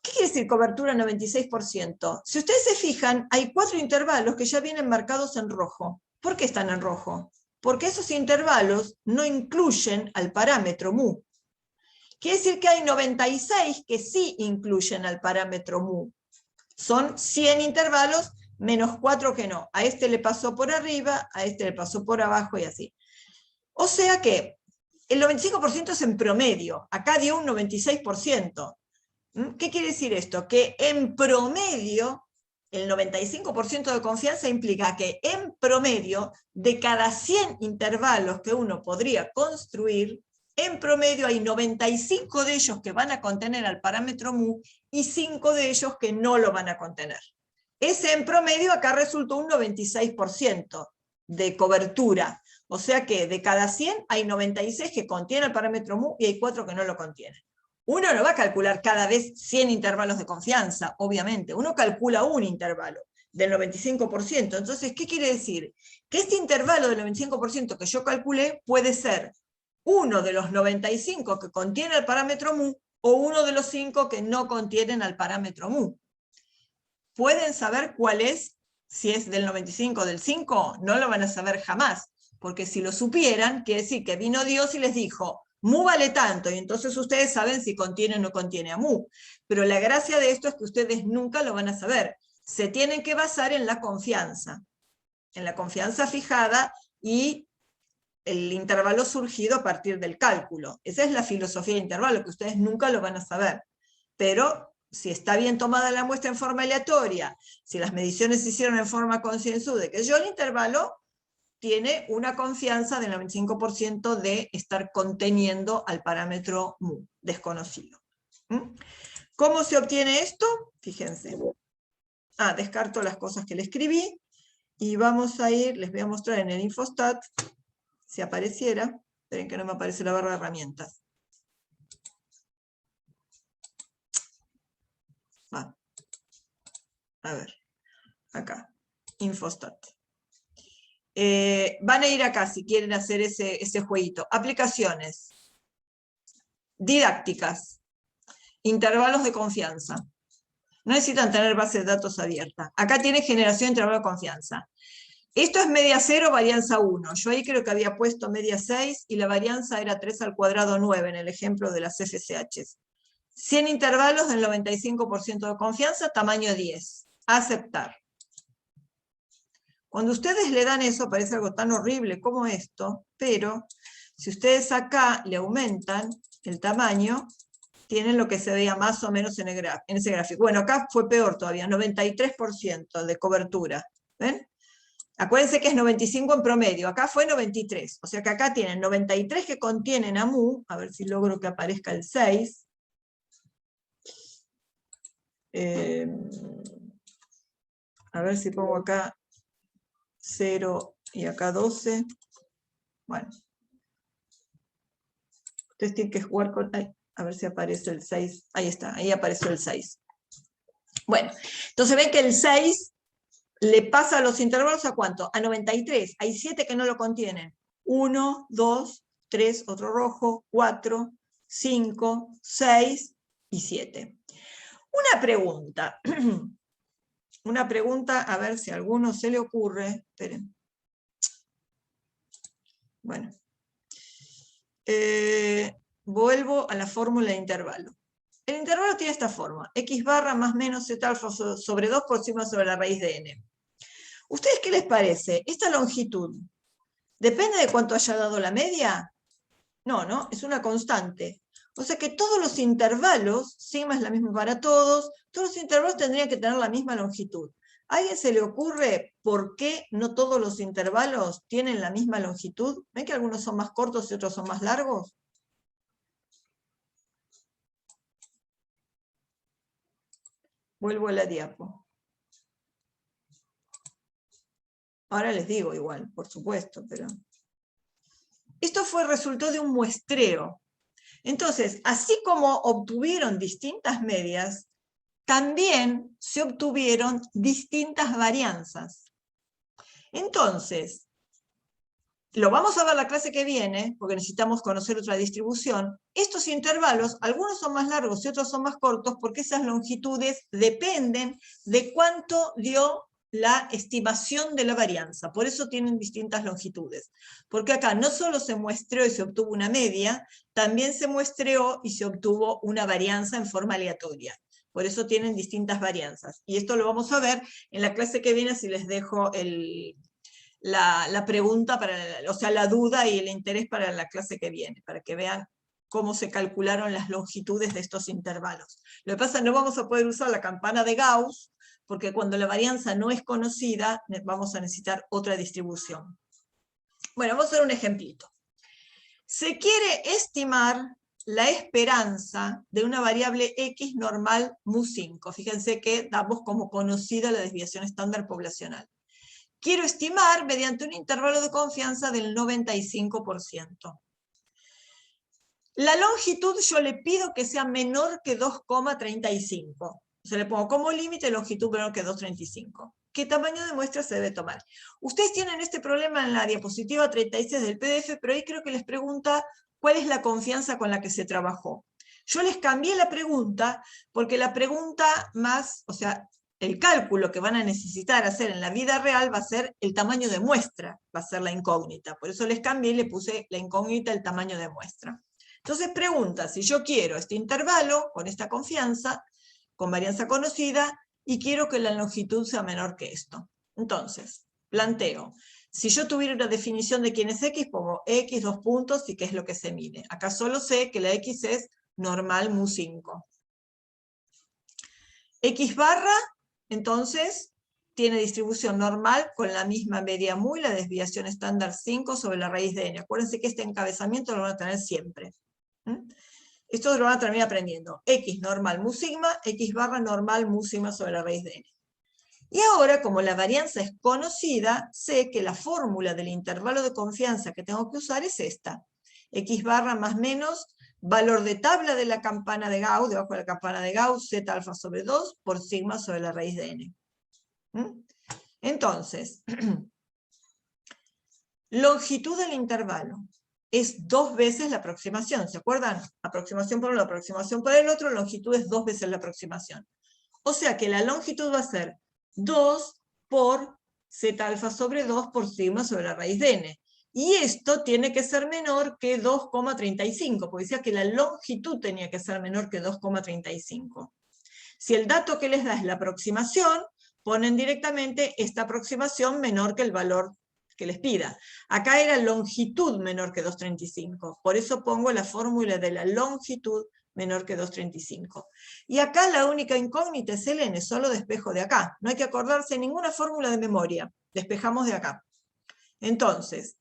¿Qué quiere decir cobertura 96%? Si ustedes se fijan, hay 4 intervalos que ya vienen marcados en rojo. ¿Por qué están en rojo? Porque esos intervalos no incluyen al parámetro mu. Quiere decir que hay 96 que sí incluyen al parámetro mu. Son 100 intervalos menos 4 que no. A este le pasó por arriba, a este le pasó por abajo y así. O sea que el 95% es en promedio. Acá dio un 96%. ¿Qué quiere decir esto? Que en promedio, el 95% de confianza implica que en promedio, de cada 100 intervalos que uno podría construir, en promedio hay 95 de ellos que van a contener al parámetro mu y 5 de ellos que no lo van a contener. Ese en promedio acá resultó un 96% de cobertura. O sea que de cada 100 hay 96 que contienen el parámetro mu y hay 4 que no lo contienen. Uno no va a calcular cada vez 100 intervalos de confianza, obviamente. Uno calcula un intervalo del 95%. Entonces, ¿qué quiere decir? Que este intervalo del 95% que yo calculé puede ser uno de los 95 que contiene el parámetro mu, o uno de los 5 que no contienen al parámetro mu. ¿Pueden saber cuál es? Si es del 95 o del 5, no lo van a saber jamás, porque si lo supieran, quiere decir que vino Dios y les dijo, mu vale tanto, y entonces ustedes saben si contiene o no contiene a mu. Pero la gracia de esto es que ustedes nunca lo van a saber. Se tienen que basar en la confianza fijada y el intervalo surgido a partir del cálculo. Esa es la filosofía de intervalo, que ustedes nunca lo van a saber. Pero si está bien tomada la muestra en forma aleatoria, si las mediciones se hicieron en forma concienzuda, que yo el intervalo tiene una confianza del 95% de estar conteniendo al parámetro mu, desconocido. ¿Cómo se obtiene esto? Fíjense. Descarto las cosas que le escribí, y vamos a ir, les voy a mostrar en el Infostat, si apareciera, esperen que no me aparece la barra de herramientas. A ver, acá, Infostat. Van a ir acá si quieren hacer ese jueguito. Aplicaciones, didácticas, intervalos de confianza. No necesitan tener base de datos abierta. Acá tiene generación de intervalo de confianza. Esto es media 0, varianza 1. Yo ahí creo que había puesto media 6 y la varianza era 3 al cuadrado 9 en el ejemplo de las FSH. 100 intervalos del 95% de confianza, tamaño 10. Aceptar. Cuando ustedes le dan eso, parece algo tan horrible como esto, pero si ustedes acá le aumentan el tamaño, tienen lo que se veía más o menos en ese gráfico. Bueno, acá fue peor todavía, 93% de cobertura. ¿Ven? Acuérdense que es 95 en promedio, acá fue 93. O sea que acá tienen 93 que contienen a mu, a ver si logro que aparezca el 6. A ver si pongo acá 0 y acá 12. Bueno. Ustedes tienen que jugar con... a ver si aparece el 6. Ahí está, ahí apareció el 6. Bueno, entonces ven que el 6 le pasa a los intervalos ¿a cuánto? A 93. Hay 7 que no lo contienen. 1, 2, 3, otro rojo, 4, 5, 6 y 7. Una pregunta. Una pregunta, a ver si a alguno se le ocurre. Esperen. Bueno. Vuelvo a la fórmula de intervalo. El intervalo tiene esta forma. X barra más menos z alfa sobre 2 por sigma sobre la raíz de n. ¿Ustedes qué les parece? ¿Esta longitud depende de cuánto haya dado la media? No, ¿no? Es una constante. O sea que todos los intervalos, sigma es la misma para todos los intervalos tendrían que tener la misma longitud. ¿A alguien se le ocurre por qué no todos los intervalos tienen la misma longitud? ¿Ven que algunos son más cortos y otros son más largos? Vuelvo a la diapo. Ahora les digo igual, por supuesto, pero... Esto fue resultado de un muestreo. Entonces, así como obtuvieron distintas medias, también se obtuvieron distintas varianzas. Entonces, lo vamos a ver la clase que viene, porque necesitamos conocer otra distribución. Estos intervalos, algunos son más largos y otros son más cortos, porque esas longitudes dependen de cuánto dio la estimación de la varianza. Por eso tienen distintas longitudes. Porque acá no solo se muestreó y se obtuvo una media, también se muestreó y se obtuvo una varianza en forma aleatoria. Por eso tienen distintas varianzas. Y esto lo vamos a ver en la clase que viene, si les dejo la pregunta, o sea, la duda y el interés para la clase que viene, para que vean cómo se calcularon las longitudes de estos intervalos. Lo que pasa es que no vamos a poder usar la campana de Gauss, porque cuando la varianza no es conocida, vamos a necesitar otra distribución. Bueno, vamos a hacer un ejemplito. Se quiere estimar la esperanza de una variable X normal mu5. Fíjense que damos como conocida la desviación estándar poblacional. Quiero estimar mediante un intervalo de confianza del 95%. La longitud yo le pido que sea menor que 2,35. O sea, le pongo como límite longitud menor que 2,35. ¿Qué tamaño de muestra se debe tomar? Ustedes tienen este problema en la diapositiva 36 del PDF, pero ahí creo que les pregunta ¿Cuál es la confianza con la que se trabajó? Yo les cambié la pregunta, porque la pregunta más, o sea, el cálculo que van a necesitar hacer en la vida real va a ser el tamaño de muestra, va a ser la incógnita. Por eso les cambié y le puse la incógnita el tamaño de muestra. Entonces pregunta, si yo quiero este intervalo, con esta confianza, con varianza conocida, y quiero que la longitud sea menor que esto. Entonces, planteo, si yo tuviera una definición de quién es X, pongo X, 2 puntos, y qué es lo que se mide. Acá solo sé que la X es normal mu5. X barra, entonces, tiene distribución normal con la misma media mu y la desviación estándar 5 sobre la raíz de n. Acuérdense que este encabezamiento lo van a tener siempre. Esto lo van a terminar aprendiendo. X normal mu sigma, X barra normal mu sigma sobre la raíz de n. Y ahora, como la varianza es conocida, sé que la fórmula del intervalo de confianza que tengo que usar es esta. X barra más menos, valor de tabla de la campana de Gauss, debajo de la campana de Gauss, z alfa sobre 2 por sigma sobre la raíz de n. Entonces, longitud del intervalo es 2 veces la aproximación, ¿se acuerdan? Aproximación por uno, aproximación por el otro, longitud es 2 veces la aproximación. O sea que la longitud va a ser 2 por z alfa sobre 2 por sigma sobre la raíz de n. Y esto tiene que ser menor que 2,35, porque decía que la longitud tenía que ser menor que 2,35. Si el dato que les da es la aproximación, ponen directamente esta aproximación menor que el valor que les pida. Acá era longitud menor que 2,35. Por eso pongo la fórmula de la longitud menor que 2,35. Y acá la única incógnita es el n, solo despejo de acá. No hay que acordarse de ninguna fórmula de memoria. Despejamos de acá. Entonces,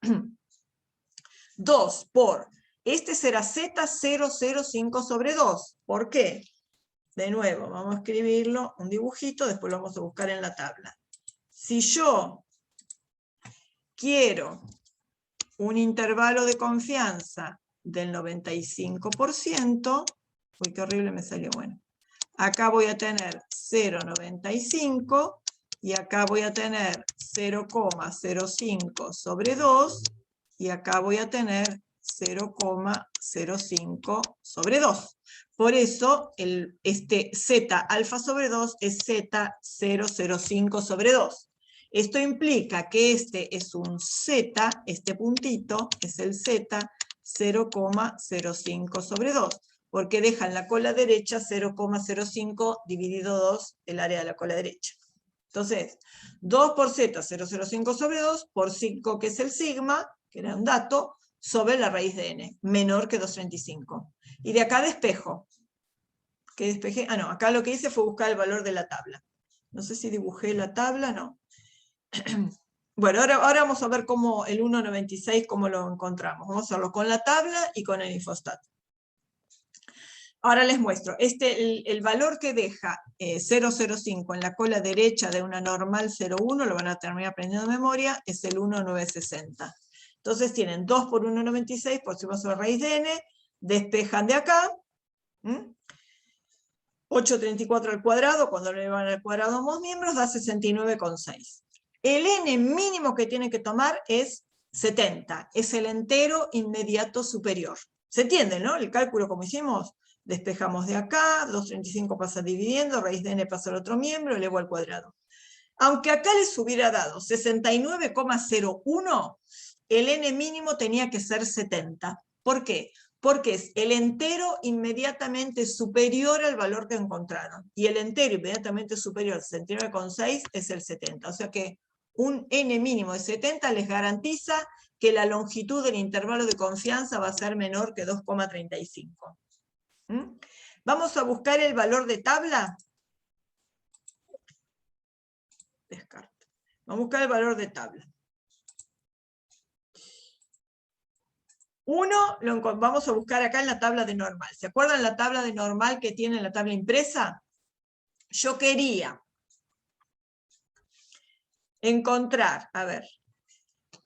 2 por, este será Z005 sobre 2. ¿Por qué? De nuevo, vamos a escribirlo, un dibujito, después lo vamos a buscar en la tabla. Si yo quiero un intervalo de confianza del 95%, uy, qué horrible me salió, bueno. Acá voy a tener 0,95 y acá voy a tener 0,05 sobre 2 y acá voy a tener 0,05 sobre 2. Por eso este z alfa sobre 2 es z005 sobre 2. Esto implica que este es un z, este puntito es el z 0,05 sobre 2, porque deja en la cola derecha 0,05 dividido 2 el área de la cola derecha. Entonces, 2 por z 0,05 sobre 2 por 5, que es el sigma, que era un dato, sobre la raíz de n, menor que 2,35. Y de acá despejo. ¿Qué despejé? Ah, no, acá lo que hice fue buscar el valor de la tabla. No sé si dibujé la tabla, no. Bueno, ahora vamos a ver cómo el 1,96, cómo lo encontramos. Vamos a hacerlo con la tabla y con el infostat. Ahora les muestro. El valor que deja 0,05 en la cola derecha de una normal 0,1, lo van a terminar aprendiendo de memoria, es el 1,960. Entonces tienen 2 por 1,96 por sigma sobre raíz de n, despejan de acá, 8,34 al cuadrado, cuando le van al cuadrado ambos miembros, da 69,6. El n mínimo que tienen que tomar es 70, es el entero inmediato superior. ¿Se entiende, no? El cálculo como hicimos, despejamos de acá, 2,35 pasa dividiendo, raíz de n pasa al otro miembro, elevo al cuadrado. Aunque acá les hubiera dado 69,01, el n mínimo tenía que ser 70. ¿Por qué? Porque es el entero inmediatamente superior al valor que encontraron. Y el entero inmediatamente superior al 69,6 es el 70. O sea que un n mínimo de 70 les garantiza que la longitud del intervalo de confianza va a ser menor que 2,35. Vamos a buscar el valor de tabla. Descarto. Vamos a buscar el valor de tabla. 1 vamos a buscar acá en la tabla de normal. ¿Se acuerdan la tabla de normal que tiene la tabla impresa? Yo quería encontrar, a ver,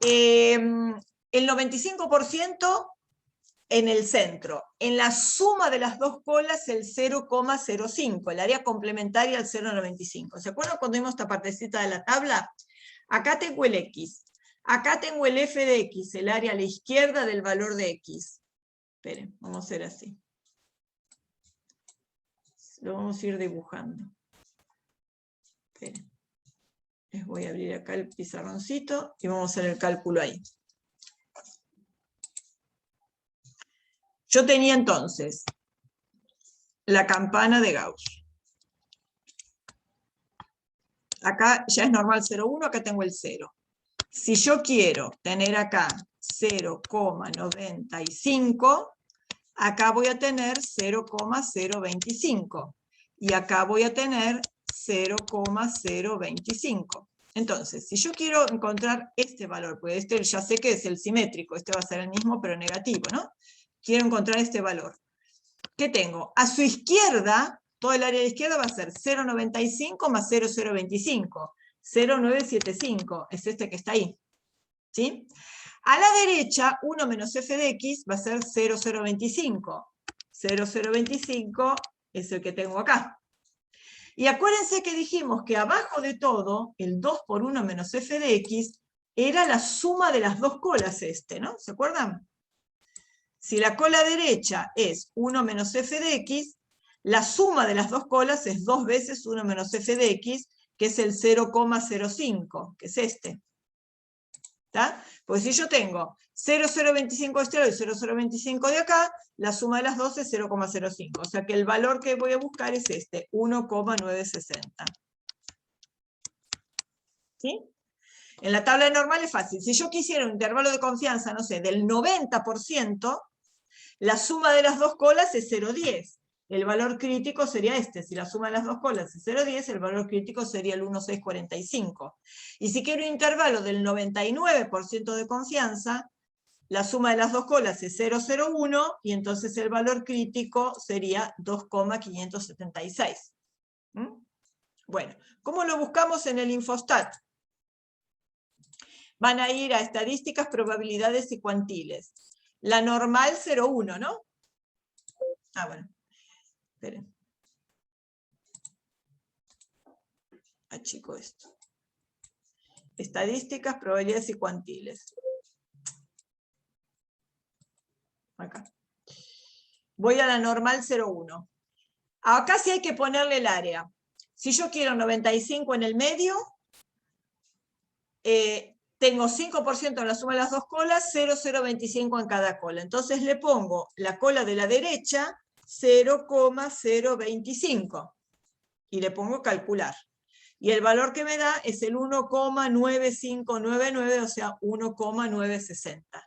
el 95% en el centro. En la suma de las dos colas el 0,05, el área complementaria al 0,95. ¿Se acuerdan cuando vimos esta partecita de la tabla? Acá tengo el X. Acá tengo el f de x, el área a la izquierda del valor de x. Esperen, vamos a hacer así. Lo vamos a ir dibujando. Esperen. Les voy a abrir acá el pizarroncito y vamos a hacer el cálculo ahí. Yo tenía entonces la campana de Gauss. Acá ya es normal 0,1, acá tengo el 0. Si yo quiero tener acá 0,95, acá voy a tener 0,025. Y acá voy a tener 0,025. Entonces, si yo quiero encontrar este valor, pues este ya sé que es el simétrico, este va a ser el mismo pero negativo, ¿no? Quiero encontrar este valor. ¿Qué tengo? A su izquierda, todo el área de la izquierda va a ser 0,95 más 0,025. 0,975 es este que está ahí. ¿Sí? A la derecha, 1 menos f de x va a ser 0,025. 0,025 es el que tengo acá. Y acuérdense que dijimos que abajo de todo, el 2 por 1 menos f de x era la suma de las dos colas ¿no? ¿Se acuerdan? Si la cola derecha es 1 menos f de x, la suma de las dos colas es 2 veces 1 menos f de x, que es el 0,05, que es este. ¿Está? Porque si yo tengo 0,025 de este lado y 0,025 de acá, la suma de las dos es 0,05. O sea que el valor que voy a buscar es este, 1,960. ¿Sí? En la tabla normal es fácil. Si yo quisiera un intervalo de confianza, no sé, del 90%, la suma de las dos colas es 0,10. El valor crítico sería este. Si la suma de las dos colas es 0,10, el valor crítico sería el 1,645. Y si quiero un intervalo del 99% de confianza, la suma de las dos colas es 0,01, y entonces el valor crítico sería 2,576. Bueno, ¿cómo lo buscamos en el Infostat? Van a ir a estadísticas, probabilidades y cuantiles. La normal 0,1, ¿no? Ah, bueno. Esperen. Achico esto. Estadísticas, probabilidades y cuantiles. Acá. Voy a la normal 0,1. Acá sí hay que ponerle el área. Si yo quiero 95 en el medio, tengo 5% en la suma de las dos colas, 0,025 en cada cola. Entonces le pongo la cola de la derecha, 0,025. Y le pongo calcular. Y el valor que me da es el 1,9599, o sea, 1,960.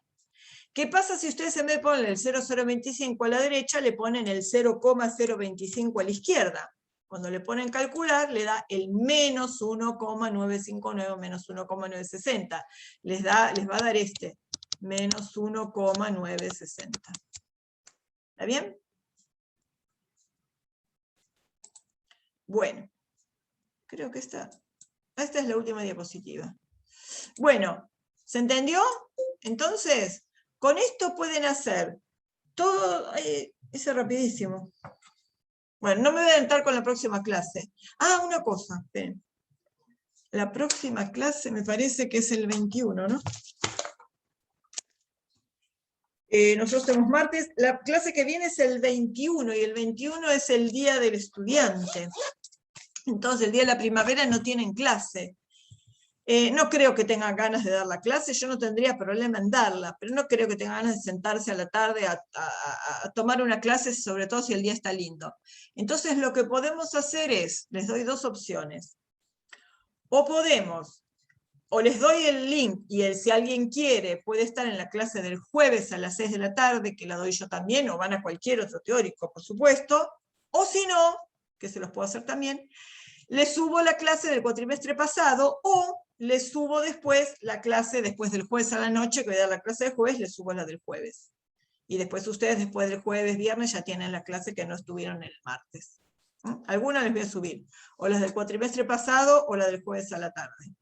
¿Qué pasa si ustedes en vez de poner el 0,025 a la derecha, le ponen el 0,025 a la izquierda? Cuando le ponen calcular, le da el menos 1,959 menos 1,960. Les va a dar este, menos 1,960. ¿Está bien? Bueno, creo que esta es la última diapositiva. Bueno, ¿se entendió? Entonces, con esto pueden hacer todo, ese rapidísimo. Bueno, no me voy a adelantar con la próxima clase. Ah, una cosa, esperen. La próxima clase me parece que es el 21, ¿no? Nosotros tenemos martes, la clase que viene es el 21, y el 21 es el día del estudiante. Entonces el día de la primavera no tienen clase. No creo que tengan ganas de dar la clase, yo no tendría problema en darla, pero no creo que tengan ganas de sentarse a la tarde a tomar una clase, sobre todo si el día está lindo. Entonces lo que podemos hacer es, les doy dos opciones. O les doy el link, y si alguien quiere puede estar en la clase del jueves a las 6 de la tarde, que la doy yo también, o van a cualquier otro teórico, por supuesto, o si no, que se los puedo hacer también, les subo la clase del cuatrimestre pasado, o les subo después la clase después del jueves a la noche, que voy a dar la clase del jueves, les subo la del jueves. Y después ustedes, después del jueves, viernes, ya tienen la clase que no estuvieron el martes. Algunas les voy a subir, o las del cuatrimestre pasado, o la del jueves a la tarde.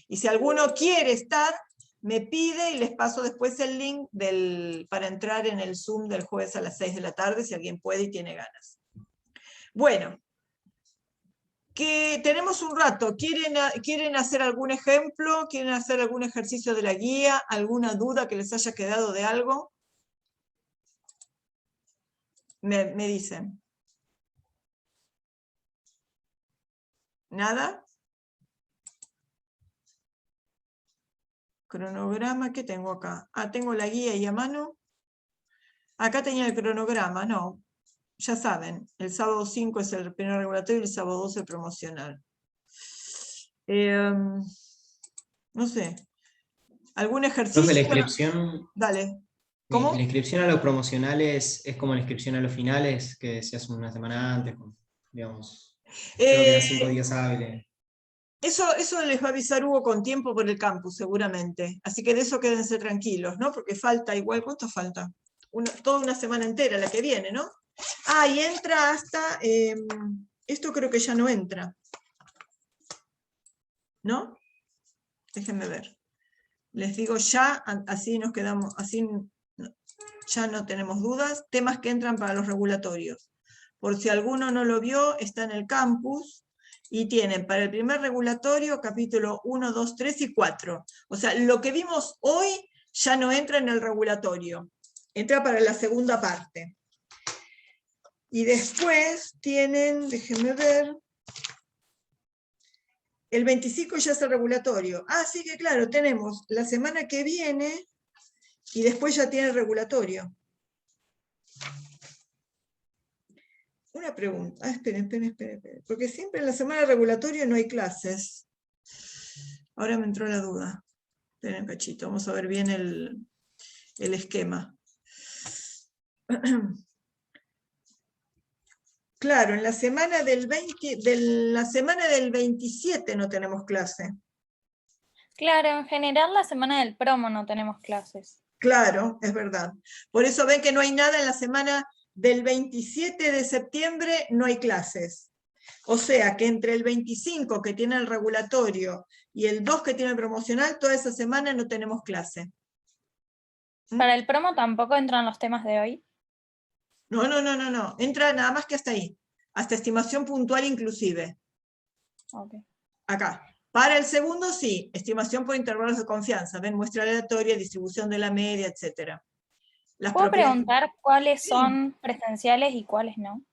Y si alguno quiere estar, me pide y les paso después el link para entrar en el Zoom del jueves a las 6 de la tarde, si alguien puede y tiene ganas. Bueno. Que tenemos un rato, ¿quieren hacer algún ejemplo? ¿Quieren hacer algún ejercicio de la guía? ¿Alguna duda que les haya quedado de algo? Me dicen. ¿Nada? Cronograma, ¿qué tengo acá? Ah, tengo la guía y a mano. Acá tenía el cronograma, no. Ya saben, el sábado 5 es el primer regulatorio y el sábado 2 el promocional. No sé. ¿Algún ejercicio? Profe, la inscripción, Dale. ¿Cómo? la inscripción a los promocionales es como la inscripción a los finales, que se hace una semana antes, digamos. Creo que da 5 días hábiles. Eso les va a avisar Hugo con tiempo por el campus, seguramente. Así que de eso quédense tranquilos, ¿no? Porque falta igual, ¿cuánto falta? Toda una semana entera, la que viene, ¿no? Ah, y entra hasta... esto creo que ya no entra. ¿No? Déjenme ver. Les digo ya, así nos quedamos, así ya no tenemos dudas. Temas que entran para los regulatorios. Por si alguno no lo vio, está en el campus. Y tienen para el primer regulatorio capítulo 1, 2, 3 y 4. O sea, lo que vimos hoy ya no entra en el regulatorio. Entra para la segunda parte. Y después tienen, déjenme ver, el 25 ya es el regulatorio. Ah, sí que claro, tenemos la semana que viene y después ya tiene el regulatorio. Una pregunta. Ah, esperen. Porque siempre en la semana regulatoria no hay clases. Ahora me entró la duda. Esperen un cachito, vamos a ver bien el esquema. Claro, en la semana del 27 no tenemos clase. Claro, en general la semana del promo no tenemos clases. Claro, es verdad. Por eso ven que no hay nada en la semana del 27 de septiembre, no hay clases. O sea que entre el 25 que tiene el regulatorio y el 2 que tiene el promocional, toda esa semana no tenemos clase. ¿Para el promo tampoco entran los temas de hoy? No. Entra nada más que hasta ahí. Hasta estimación puntual inclusive. Okay. Acá. Para el segundo, sí. Estimación por intervalos de confianza. Ven, muestra aleatoria, distribución de la media, etc. ¿Puedo preguntar cuáles son presenciales y cuáles no?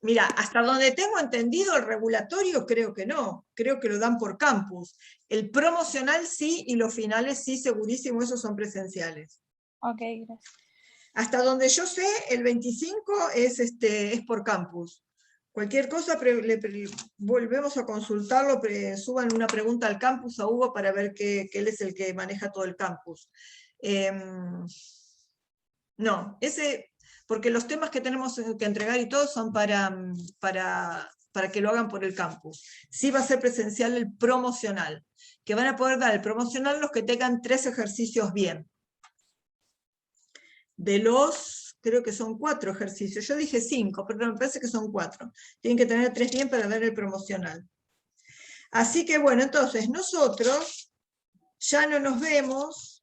Mira, hasta donde tengo entendido, el regulatorio creo que no. Creo que lo dan por campus. El promocional sí y los finales sí, segurísimo, esos son presenciales. Ok, gracias. Hasta donde yo sé, el 25 es por campus. Cualquier cosa, volvemos a consultarlo, suban una pregunta al campus a Hugo para ver que él es el que maneja todo el campus. No, porque los temas que tenemos que entregar y todo son para que lo hagan por el campus. Sí va a ser presencial el promocional, que van a poder dar el promocional los que tengan 3 ejercicios bien. De los, creo que son 4 ejercicios, yo dije 5, pero me parece que son 4. Tienen que tener 3 bien para dar el promocional. Así que bueno, entonces nosotros ya no nos vemos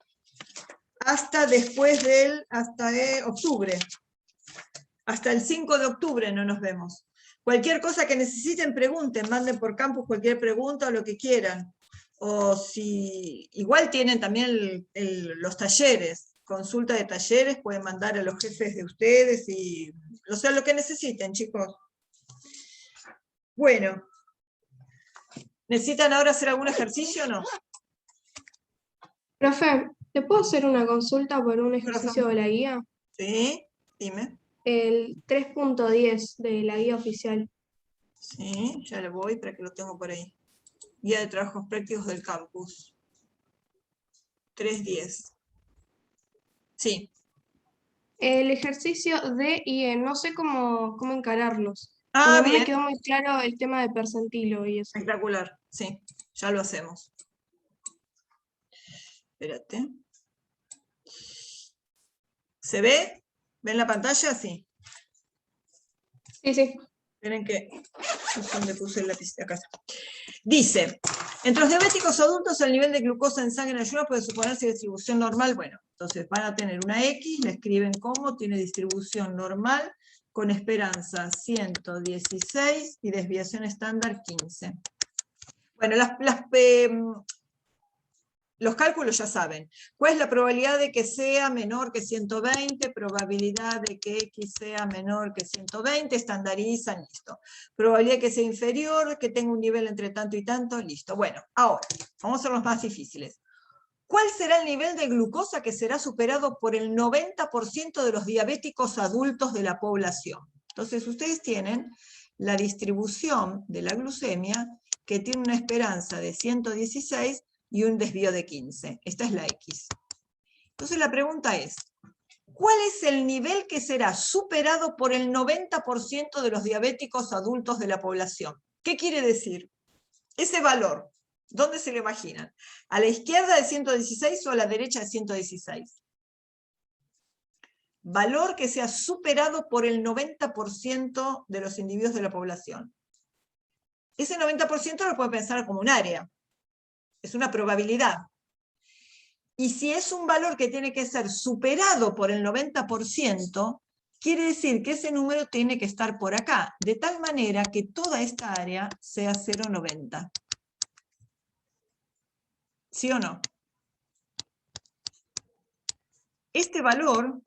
hasta después hasta octubre. Hasta el 5 de octubre no nos vemos. Cualquier cosa que necesiten, pregunten, manden por campus cualquier pregunta o lo que quieran. O si igual tienen también los talleres, consulta de talleres, pueden mandar a los jefes de ustedes, o sea, lo que necesiten, chicos. Bueno, ¿necesitan ahora hacer algún ejercicio o no? Profe, ¿te puedo hacer una consulta por un ejercicio de la guía? Sí, dime. El 3.10 de la guía oficial. Sí, ya le voy para que lo tengo por ahí. Guía de trabajos prácticos del campus. 3.10. Sí. El ejercicio D y E, no sé cómo encararlos. Ah, Porque no bien. me quedó muy claro el tema de percentilo y eso. Espectacular, sí, ya lo hacemos. Espérate. ¿Se ve? ¿Ven la pantalla? Sí. Sí. Esperen que... ¿Dónde puse el lápiz? Acá está. Dice, entre los diabéticos adultos el nivel de glucosa en sangre en ayunas puede suponerse distribución normal. Bueno, entonces van a tener una X, le escriben cómo, tiene distribución normal, con esperanza 116 y desviación estándar 15. Bueno, los cálculos ya saben. ¿Cuál es la probabilidad de que sea menor que 120? Probabilidad de que X sea menor que 120, estandarizan, listo. Probabilidad de que sea inferior, que tenga un nivel entre tanto y tanto, listo. Bueno, ahora, vamos a ser los más difíciles. ¿Cuál será el nivel de glucosa que será superado por el 90% de los diabéticos adultos de la población? Entonces, ustedes tienen la distribución de la glucemia, que tiene una esperanza de 116 y un desvío de 15. Esta es la X. Entonces la pregunta es, ¿cuál es el nivel que será superado por el 90% de los diabéticos adultos de la población? ¿Qué quiere decir? Ese valor, ¿dónde se lo imaginan? ¿A la izquierda de 116 o a la derecha de 116? Valor que sea superado por el 90% de los individuos de la población. Ese 90% lo puede pensar como un área. Es una probabilidad. Y si es un valor que tiene que ser superado por el 90%, quiere decir que ese número tiene que estar por acá, de tal manera que toda esta área sea 0,90. ¿Sí o no? Este valor,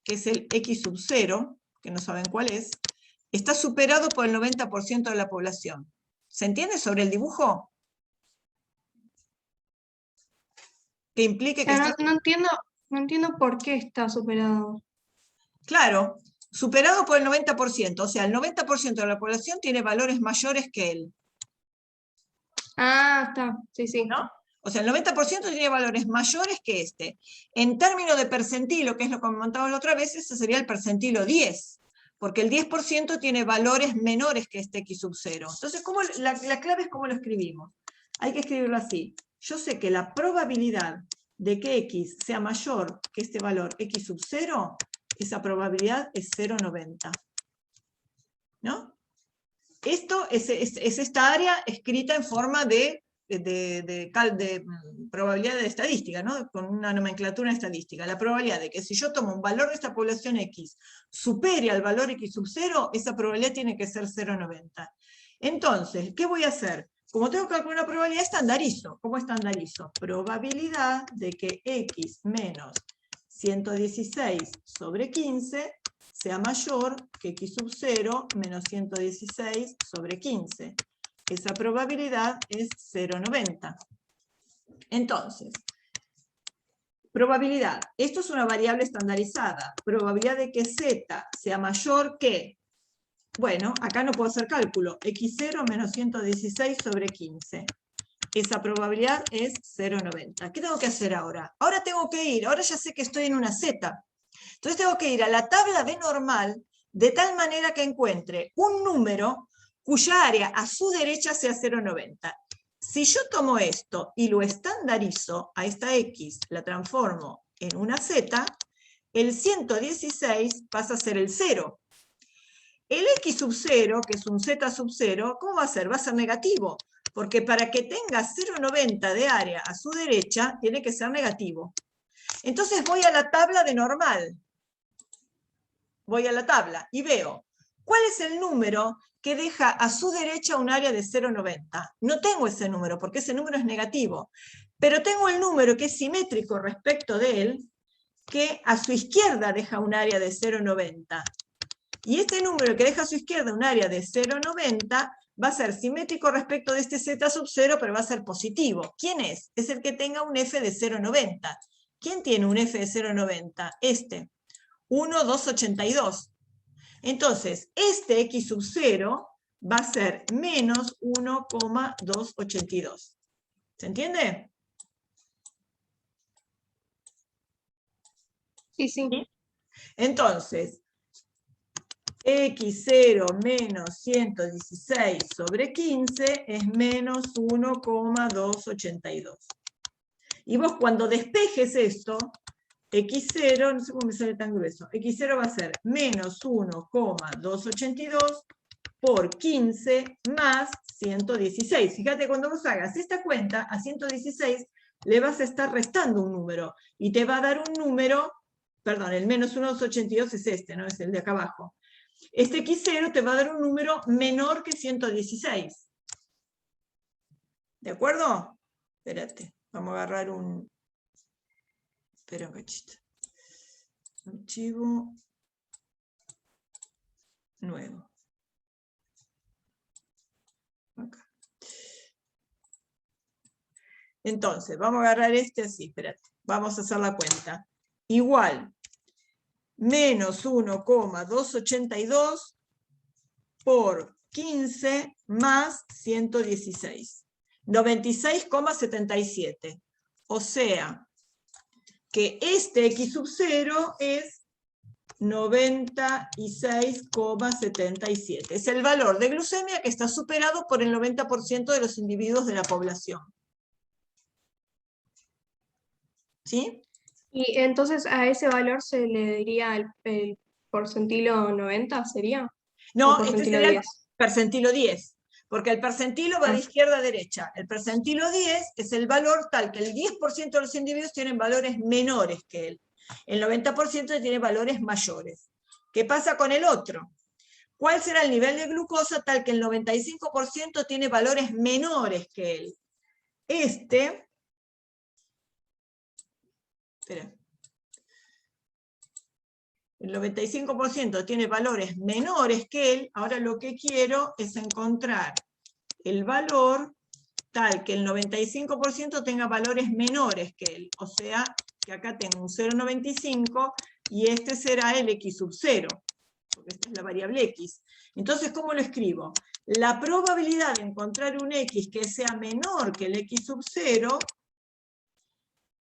que es el X sub 0, que no saben cuál es, está superado por el 90% de la población. ¿Se entiende sobre el dibujo? Que implique que está... No entiendo por qué está superado. Claro, superado por el 90%, o sea, el 90% de la población tiene valores mayores que él. Ah, está, sí, sí. ¿No? O sea, el 90% tiene valores mayores que este. En términos de percentilo, que es lo que comentamos la otra vez, ese sería el percentilo 10, porque el 10% tiene valores menores que este X sub 0. Entonces, la clave es cómo lo escribimos. Hay que escribirlo así. Yo sé que la probabilidad de que X sea mayor que este valor X sub 0, esa probabilidad es 0,90. ¿No? Esto es esta área escrita en forma de probabilidad de estadística, ¿no? Con una nomenclatura estadística. La probabilidad de que si yo tomo un valor de esta población X supere al valor X sub 0, esa probabilidad tiene que ser 0,90. Entonces, ¿qué voy a hacer? Como tengo que calcular una probabilidad, estandarizo. ¿Cómo estandarizo? Probabilidad de que X menos 116 sobre 15 sea mayor que X sub 0 menos 116 sobre 15. Esa probabilidad es 0,90. Entonces, probabilidad. Esto es una variable estandarizada. Probabilidad de que Z sea mayor que... Bueno, acá no puedo hacer cálculo. X0 menos 116 sobre 15. Esa probabilidad es 0,90. ¿Qué tengo que hacer ahora? Ahora ya sé que estoy en una Z. Entonces tengo que ir a la tabla de normal de tal manera que encuentre un número cuya área a su derecha sea 0,90. Si yo tomo esto y lo estandarizo a esta X, la transformo en una Z, el 116 pasa a ser el 0. El X sub 0, que es un Z sub 0, ¿cómo va a ser? Va a ser negativo, porque para que tenga 0,90 de área a su derecha, tiene que ser negativo. Entonces voy a la tabla de normal. Voy a la tabla y veo, ¿cuál es el número que deja a su derecha un área de 0,90? No tengo ese número, porque ese número es negativo. Pero tengo el número que es simétrico respecto de él, que a su izquierda deja un área de 0,90. Y este número que deja a su izquierda un área de 0,90 va a ser simétrico respecto de este Z sub 0, pero va a ser positivo. ¿Quién es? Es el que tenga un F de 0,90. ¿Quién tiene un F de 0,90? Este. 1,282. Entonces, este X sub 0 va a ser menos 1,282. ¿Se entiende? Sí, sí. Entonces, X0 menos 116 sobre 15 es menos 1,282. Y vos cuando despejes esto, X0, no sé cómo me sale tan grueso, X0 va a ser menos 1,282 por 15 más 116. Fíjate, cuando vos hagas esta cuenta, a 116 le vas a estar restando un número, y te va a dar un número, perdón, el menos 1,282 es este, ¿no? Es el de acá abajo. Este X0 te va a dar un número menor que 116. ¿De acuerdo? Espérate. Vamos a agarrar un... Espera un cachito. Archivo nuevo. Acá. Entonces, vamos a agarrar este así, espérate. Vamos a hacer la cuenta. Igual, menos 1,282 por 15 más 116. 96,77. O sea, que este X sub 0 es 96,77. Es el valor de glucemia que está superado por el 90% de los individuos de la población. ¿Sí? Y entonces a ese valor se le diría el porcentilo 90, ¿sería? No, ¿O este porcentilo sería el 10? percentilo 10, porque el percentilo va de izquierda a derecha. El percentilo 10 es el valor tal que el 10% de los individuos tienen valores menores que él. El 90% tiene valores mayores. ¿Qué pasa con el otro? ¿Cuál será el nivel de glucosa tal que el 95% tiene valores menores que él? Este... Espera. El 95% tiene valores menores que él. Ahora lo que quiero es encontrar el valor tal que el 95% tenga valores menores que él. O sea, que acá tengo un 0,95 y este será el X sub 0, porque esta es la variable X. Entonces, ¿cómo lo escribo? La probabilidad de encontrar un X que sea menor que el X sub 0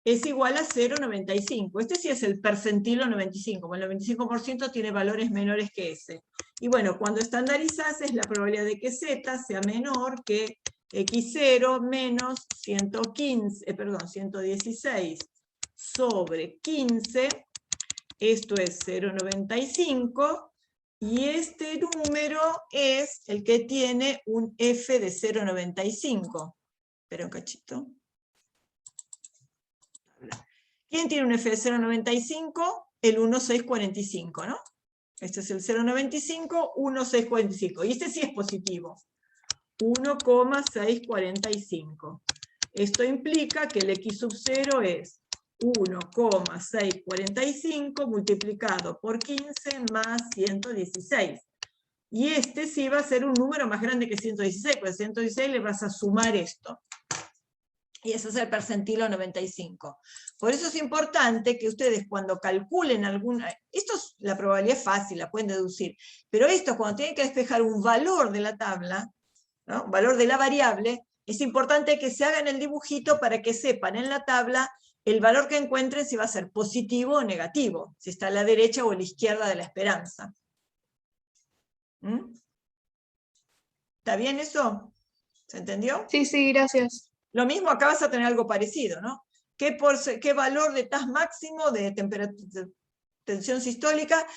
es igual a 0,95. Este sí es el percentilo 95, el 95% tiene valores menores que ese. Y bueno, cuando estandarizas es la probabilidad de que Z sea menor que X0 menos 116 sobre 15, esto es 0,95, y este número es el que tiene un F de 0,95. Espera un cachito. ¿Quién tiene un F de 0,95? El 1,645, ¿no? Este es el 0,95, 1,645. Y este sí es positivo. 1,645. Esto implica que el X sub 0 es 1,645 multiplicado por 15 más 116. Y este sí va a ser un número más grande que 116, porque a 116 le vas a sumar esto. Y ese es el percentilo 95. Por eso es importante que ustedes cuando calculen alguna... Esto es la probabilidad fácil, la pueden deducir. Pero esto, cuando tienen que despejar un valor de la tabla, ¿no? Un valor de la variable, es importante que se hagan el dibujito para que sepan en la tabla el valor que encuentren si va a ser positivo o negativo, si está a la derecha o a la izquierda de la esperanza. ¿Mm? ¿Está bien eso? ¿Se entendió? Sí, sí, gracias. Lo mismo acá vas a tener algo parecido, ¿no? ¿Qué valor de TAS máximo de tensión sistólica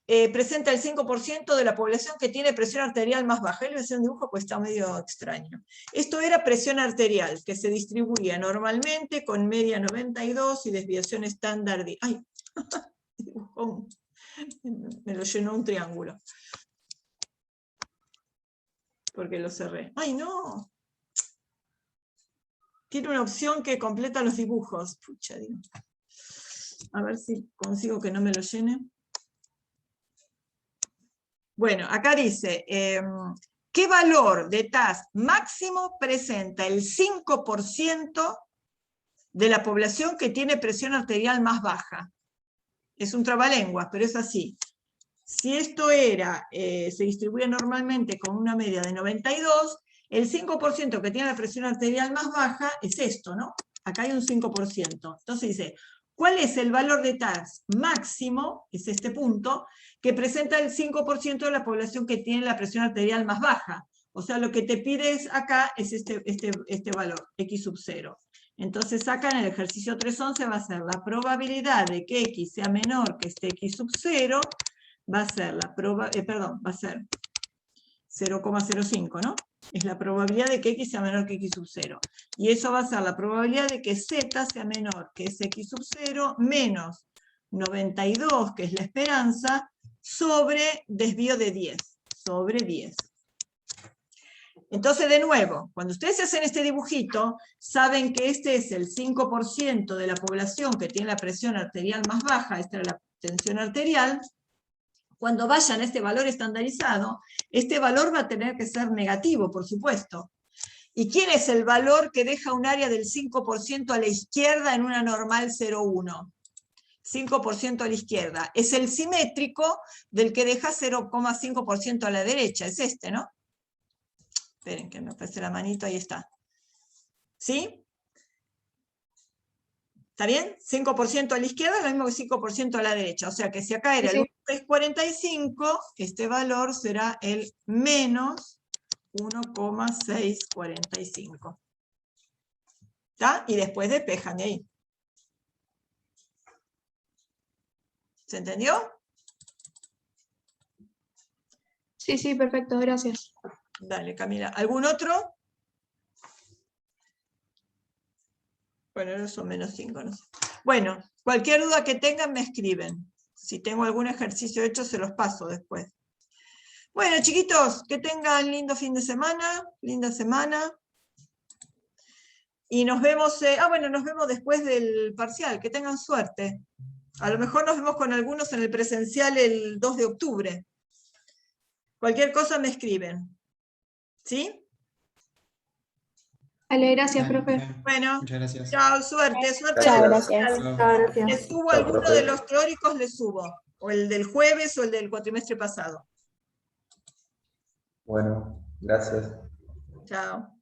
presenta el 5% de la población que tiene presión arterial más baja? Él voy a hacer un dibujo porque está medio extraño. Esto era presión arterial, que se distribuía normalmente con media 92 y desviación estándar de... ¡Ay! Me lo llenó un triángulo. Porque lo cerré. ¡Ay, no! Tiene una opción que completa los dibujos. Pucha, digo. A ver si consigo que no me lo llene. Bueno, acá dice, ¿qué valor de TAS máximo presenta el 5% de la población que tiene presión arterial más baja? Es un trabalenguas, pero es así. Si esto era, se distribuye normalmente con una media de 92, el 5% que tiene la presión arterial más baja es esto, ¿no? Acá hay un 5%. Entonces dice, ¿cuál es el valor de TAS máximo? Es este punto, que presenta el 5% de la población que tiene la presión arterial más baja. O sea, lo que te pides acá es este valor, X sub 0. Entonces acá en el ejercicio 311 va a ser la probabilidad de que X sea menor que este X sub 0, va a ser va a ser 0,05, ¿no? Es la probabilidad de que X sea menor que X sub 0. Y eso va a ser la probabilidad de que Z sea menor que ese X sub 0 menos 92, que es la esperanza, sobre desvío de 10. Sobre 10. Entonces, de nuevo, cuando ustedes hacen este dibujito, saben que este es el 5% de la población que tiene la presión arterial más baja, esta es la tensión arterial. Cuando vayan a este valor estandarizado, este valor va a tener que ser negativo, por supuesto. ¿Y quién es el valor que deja un área del 5% a la izquierda en una normal 0,1? 5% a la izquierda. Es el simétrico del que deja 0,5% a la derecha. Es este, ¿no? Esperen que me aparece la manito, ahí está. ¿Sí? ¿Está bien? 5% a la izquierda es lo mismo que 5% a la derecha. O sea que si acá era el 1,645, este valor será el menos 1,645. ¿Está? Y después despejan de ahí. ¿Se entendió? Sí, sí, perfecto, gracias. Dale, Camila. ¿Algún otro? Bueno, eso menos 5, no sé. Bueno, cualquier duda que tengan me escriben. Si tengo algún ejercicio hecho, se los paso después. Bueno, chiquitos, que tengan lindo fin de semana, linda semana. Y nos vemos, bueno, nos vemos después del parcial. Que tengan suerte. A lo mejor nos vemos con algunos en el presencial el 2 de octubre. Cualquier cosa me escriben. ¿Sí? Vale, gracias, profe. Bueno, muchas gracias. chao, suerte, suerte. Chao, gracias. Gracias. Les subo Chao, alguno profe. de los teóricos, les subo. O el del jueves o el del cuatrimestre pasado. Bueno, gracias. Chao.